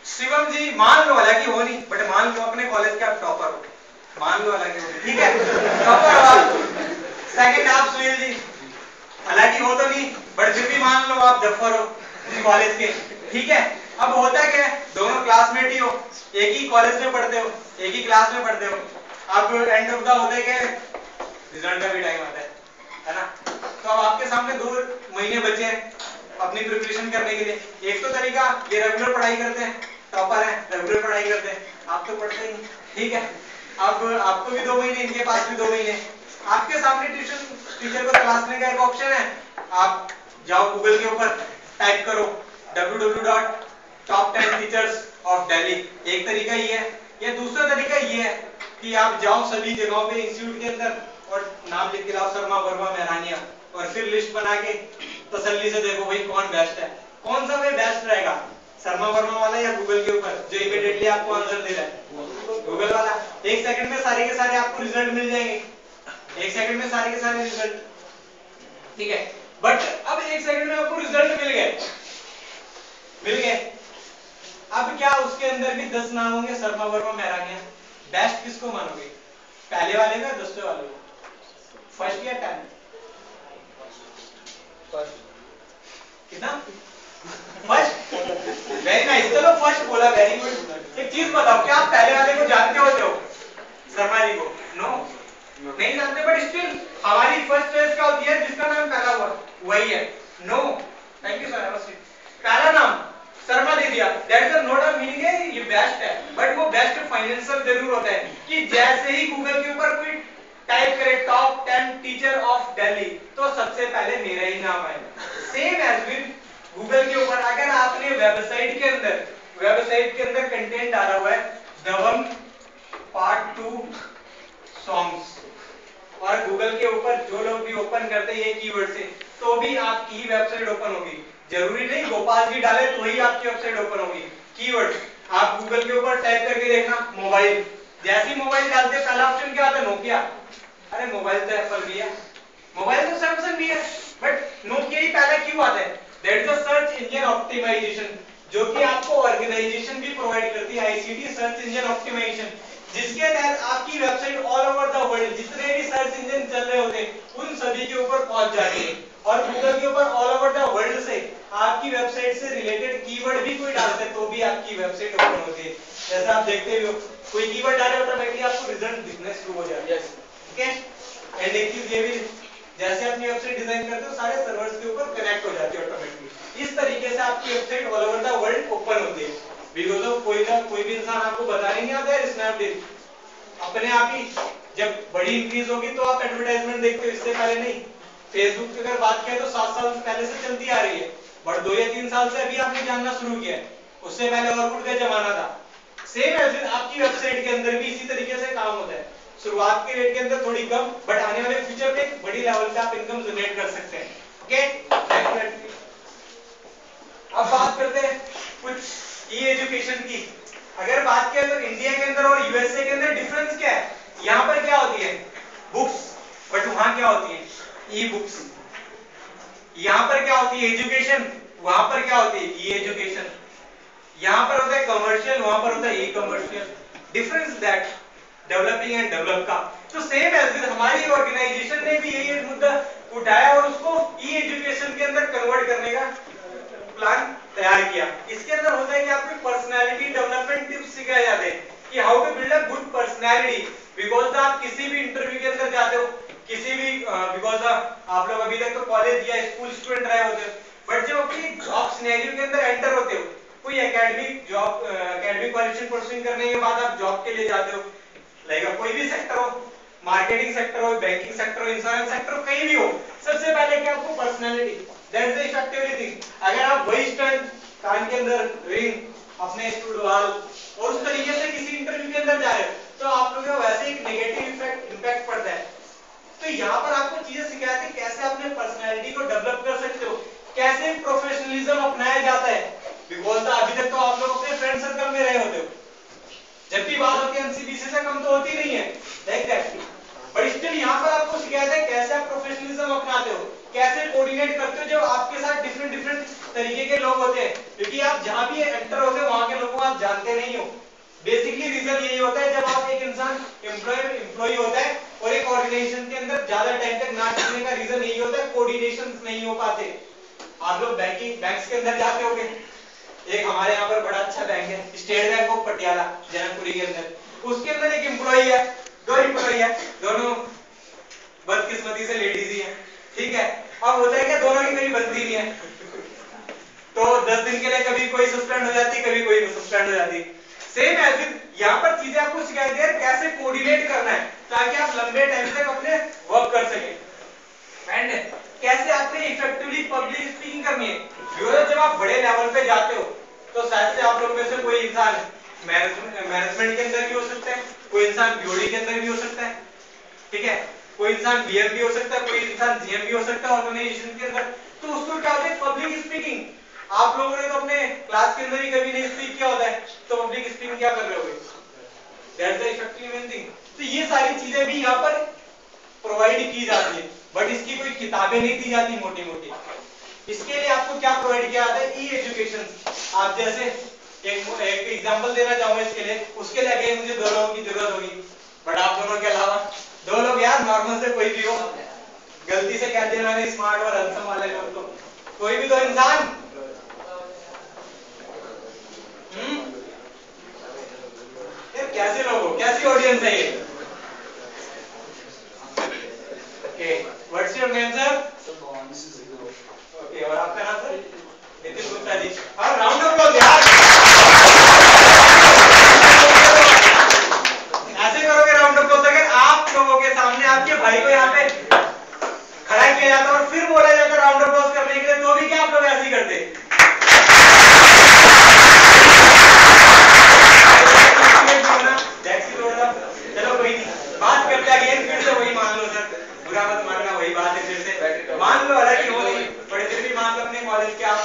शिवम जी मान लो, हालांकि हो नहीं, बट मान लो अपने कॉलेज के आप टॉपर हो, मान लो हालांकि हो, ठीक है? टॉपर हो आप। सेकंड आप सुनील जी, हालांकि हो तो नहीं, बट फिर भी मान लो आप जफर हो कॉलेज के, ठीक है? अब होता क्या है, दोनों क्लासमेट ही हो, एक ही कॉलेज में पढ़ते हो, एक ही क्लास में पढ़ते हो। अब एंड ऑफ द होता है क्या, रिजल्ट का भी टाइम आता है ना? तो अब आपके सामने 2 महीने बचे हैं अपनी प्रिपरेशन करने के लिए। एक तो तरीका, ये रेगुलर पढ़ाई करते हैं, टॉपर है, रेगुलर पढ़ाई करते हैं, आप तो पढ़ते ही नहीं, ठीक है? अब आपको भी 2 महीने, इनके पास भी 2 महीने। आपके सामने ट्यूशन टीचर को तलाशने का एक ऑप्शन है, आप जाओ गूगल के ऊपर, टाइप करो www.top10teachers.delhi, एक तरीका ये है। या दूसरा तरीका ये है कि आप जाओ सभी जगहों पे इंस्टीट्यूट के अंदर और नाम लिख के लाओ शर्मा वर्मा मेहरानिया, और फिर लिस्ट बना के तसल्ली से देखो भाई कौन बेस्ट है। कौन सा वे बेस्ट रहेगा, शर्मा वर्मा वाला या गूगल के ऊपर जो इमीडिएटली आपको आंसर दे रहा है? गूगल वाला। 1 सेकंड में सारे के सारे आपको रिजल्ट मिल जाएंगे, 1 सेकंड में सारे के सारे रिजल्ट, ठीक है? बट अब 1 सेकंड में आपको रिजल्ट मिल गए, अब क्या उसके अंदर भी 10 नाम होंगे शर्मा वर्मा मेहरानिया, बेस्ट किसको मानोगे? पहले वाले का, दूसरे वाले को, फर्स्ट या 10? फर्स्ट। कितना? फर्स्ट। वेरी नाइस, चलो फर्स्ट बोला, वेरी गुड। एक चीज बताओ, क्या आप पहले वाले को जानते होते हो, शर्मा जी को? नो, नहीं जानते, बट स्टिल हमारी फर्स्ट चॉइस क्या होती है, जिसका नाम पहला हुआ वही है। No, thank you sir. पहला नाम शर्मा दे दिया, that is not a meaning है ये बेस्ट है, बट वो बेस्ट फाइनेंशियल जरूर होता है कि जैसे ही गूगल के ऊपर कोई टाइप करे टॉप 10 टीचर ऑफ दिल्ली तो सबसे पहले मेरा ही नाम आएगा। सेम एज विद गूगल के ऊपर अगर आपने वेबसाइट के अंदर कंटेंट डाला हुआ है दबंग पार्ट 2 सॉन्ग्स, और गूगल के ऊपर जो लोग भी ओपन करते हैं ये कीवर्ड से, तो भी आपकी ही वेबसाइट ओपन होगी। जरूरी नहीं गोपाल जी डाले तो ही आपकी वेबसाइट ओपन होगी। कीवर्ड आप गूगल के ऊपर टाइप करके देखना मोबाइल, जैसे ही मोबाइल डालते पहला ऑप्शन क्या आता है? नोकिया। अरे मोबाइल तो एप्पल भी है, मोबाइल तो सैमसंग भी है, बट नोकिया ही पहला क्यों आता है? That is the search engine optimisation, जो कि आपको ऑर्गेनाइजेशन भी प्रोवाइड करती है, आईसीटी सर्च इंजन ऑप्टिमाइजेशन। जिसके तहत आपकी website all over the world जितने भी सर्च इंजन चल रहे होते उन सभी के ऊपर पहुंच जाती है। और गूगल के ऊपर ऑल ओवर द वर्ल्ड से आपकी वेबसाइट से रिलेटेड कीवर्ड भी कोई डालते हैं तो भी आपकी वेबसाइट ओपन होती है। जैसे आप देखते हो कोई कीवर्ड डाले ऑटोमेटिकली आपको रिजल्ट दिखने शुरू हो जाते हैं। ओके एंड एक चीज ये भी जैसे अपनी वेबसाइट डिजाइन करते हो सारे सर्वर्स के ऊपर कनेक्ट हो जाती है ऑटोमेटिकली। इस तरीके से आपकी website all over the world open होती है। बिकॉज़ ऑफ कोई भी इंसान आपको बताने नहीं आता है स्नैपडील अपने आप ही जब बड़ी इंक्रीज होगी तो आप एडवर्टाइजमेंट देखते हो, इससे पहले नहीं। फेसबुक की अगर बात करें तो 7 साल पहले से चलती आ रही है, बट 2 या 3 साल से अभी आपने जानना शुरू किया है। उससे पहले ऑरकुट का जमाना था। सेम एज आपकी वेबसाइट के अंदर भी इसी तरीके से काम होता है। शुरुआत के रेट के अंदर थोड़ी कम, बट आने वाले फ्यूचर में एक बड़ी लेवल पे आप इनकम जनरेट कर सकते हैं। ओके अब बात करते हैं कुछ ई एजुकेशन की। अगर बात करें तो इंडिया के अंदर और यूएसए के अंदर डिफरेंस क्या है? यहाँ पर क्या होती है बुक्स, बट वहां क्या होती है ई बुक्स। यहाँ पर क्या होती है एजुकेशन, वहां पर क्या होती है ई एजुकेशन। यहाँ पर होता है कमर्शियल, वहां पर होता है e commercial. Difference that developing and develop का। तो सेम एज हमारी ऑर्गेनाइजेशन ने भी यही मुद्दा उठाया और उसको ई एजुकेशन के अंदर कन्वर्ट करने का प्लान तैयार किया। इसके अंदर होता है कि आपको पर्सनालिटी डेवलपमेंट टिप्स सिखाए जाते हैं कि how to build a good personality. Because आप किसी भी इंटरव्यू के अंदर जाते हो, किसी भी बिकॉज आप लोग अभी तक तो कॉलेज या स्कूल स्टूडेंट रहे होते हो, बट जब अपनी जॉब सिनेरियो के अंदर एंटर होते हो, कोई academic job academic qualification pursue करने के बाद आप जॉब के लिए जाते हो, लाइक कोई भी सेक्टर हो, मार्केटिंग सेक्टर हो, बैंकिंग सेक्टर हो, इंश्योरेंस सेक्टर हो, कहीं भी हो, सबसे पहले क्या आपको personality that's the effective thing. अगर आप वही स्टंट कान के अंदर रिंग अपने स्टूडवाल और उस तरीके से किसी इंटरव्यू के अंदर जा रहे हो तो आप लोगों को वैसे एक नेगेटिव इम्पैक्ट पड़ता है। तो यहाँ पर आपको चीजें सिखाते हैं कैसे अपने पर्सनालिटी को डेवलप कर सकते हो, कैसे प्रोफेशनलिज्म अपनाया जाता है। बिकॉज अभी तक तो आप लोग अपने फ्रेंड सर्कल में रहे होते हो, जब भी बात होती है एनसीबीसी से कम तो होती नहीं है, लाइक दैट। बट स्टिल यहाँ पर आपको सिखाया है कैसे आप प्रोफेशनलिज्म अपनाते हो, कैसे कोऑर्डिनेट करते हो जब आपके साथ डिफरेंट डिफरेंट तरीके के लोग होते हैं। क्योंकि आप जहाँ भी एंटर होते हो वहां के लोगों को आप जानते नहीं हो। बेसिकली रीजन यही होता है जब आप एक इंसान एम्प्लॉय होता है और एक ऑर्गेनाइजेशन के अंदर ज्यादा टाइम तक ना टिकने का रीजन यही होता है कोऑर्डिनेशन नहीं हो पाते। आप लोग बैंक्स के अंदर जाते होंगे, एक हमारे यहाँ पर बड़ा अच्छा बैंक है state bank of Patiala Janakpuri के अंदर, उसके अंदर एक एम्प्लॉय है, 2 एम्प्लॉय है, दोनों बदकिस्मती से लेडीज ही है, ठीक है। अब होता है क्या दोनों की कभी बनती नहीं है, तो 10 दिन के लिए कभी कोई सस्पेंड हो जाती, कभी कोई सस्पेंड हो जाती। सेम एज इट यहाँ पर चीजें आपको सिखाई दे कैसे कोऑर्डिनेट करना है ताकि आप लंबे टाइम तक अपने वर्क कर सके एंड कैसे आपने इफेक्टिवली पब्लिक स्पीकिंग करनी है। जब आप बड़े लेवल पे जाते हो तो शायद से आप लोग में से कोई इंसान मैनेजमेंट के अंदर भी हो सकता है, कोई इंसान बीओडी के अंदर भी हो सकता है, ठीक है, कोई इंसान बीएम भी हो सकता है, कोई इंसान जीएम भी हो सकता है ऑर्गेनाइजेशन के अंदर। तो उसको क्या होता है पब्लिक स्पीकिंग। आप लोगों ने तो अपने क्लास के अंदर ही कभी नहीं स्पीक किया होता है, तो पब्लिक स्पीकिंग क्या कर रहे होगे, दैट्स द इफेक्टिव थिंग। तो ये सारी चीजें भी यहाँ पर प्रोवाइड की जाती है, बट इसकी कोई किताबें नहीं दी जाती मोटी मोटी। इसके लिए आपको क्या प्रोवाइड किया जाता है ई एजुकेशन। आप जैसे एक एग्जांपल देना चाहूंगा इसके लिए, उसके लिए अगेन मुझे 2 लोगों की जरूरत होगी, बट आप दोनों के अलावा 2 लोग यार नॉर्मल से कोई भी हो, गलती से कह दिया मैंने स्मार्ट और हैंडसम वाले लोग, तो कोई भी 2 इंसान यार कैसे लोग हो, कैसी ऑडियंस है ये। Okay what's your name sir? Okay और आपका नाम सर? नितिन गुप्ता जी। और राउंड ऑफ अप्लॉज यार, ऐसे करोगे राउंड ऑफ अप्लॉज अगर आप लोगों के सामने आपके भाई को यहाँ पे खड़ा किया जाता और फिर बोला जाता राउंड ऑफ अप्लॉज करने के लिए, तो भी क्या आप लोग ऐसे ही करते? चलो कोई नहीं, बात करते अगेन फिर से वही मान लो सर, बुरा मत मानना, वही बात है फिर से मान लो, हालांकि हो नहीं बड़े फिर भी मान लो अपने कॉलेज के आप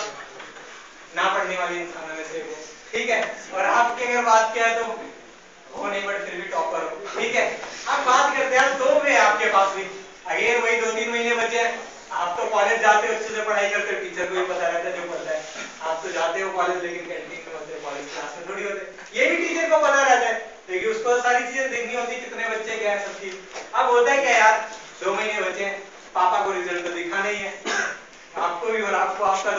ना पढ़ने वाले इंसानों में से हो, ठीक है। और आपकी अगर बात किया तो हो नहीं बट फिर भी टॉपर हो, ठीक है। अब बात करते हैं 2 में आपके पास भी अगेन वही 2-3 महीने बचे हैं। आप तो कॉलेज जाते हो, अच्छे से पढ़ाई करते हो, टीचर को भी पता रहता है जो पढ़ता है। आप तो जाते हो कॉलेज लेकिन कैंटीन में होते हो, कॉलेज क्लास में थोड़ी होते, ये भी टीचर को पता रहता है, क्योंकि उसको सारी चीजें देखनी होती है, कितने बच्चे क्या है, सब चीज। अब होता है क्या यार, 2 महीने बचे हैं, पापा को रिजल्ट तो दिखाना ही है, आपको भी और आपको आपका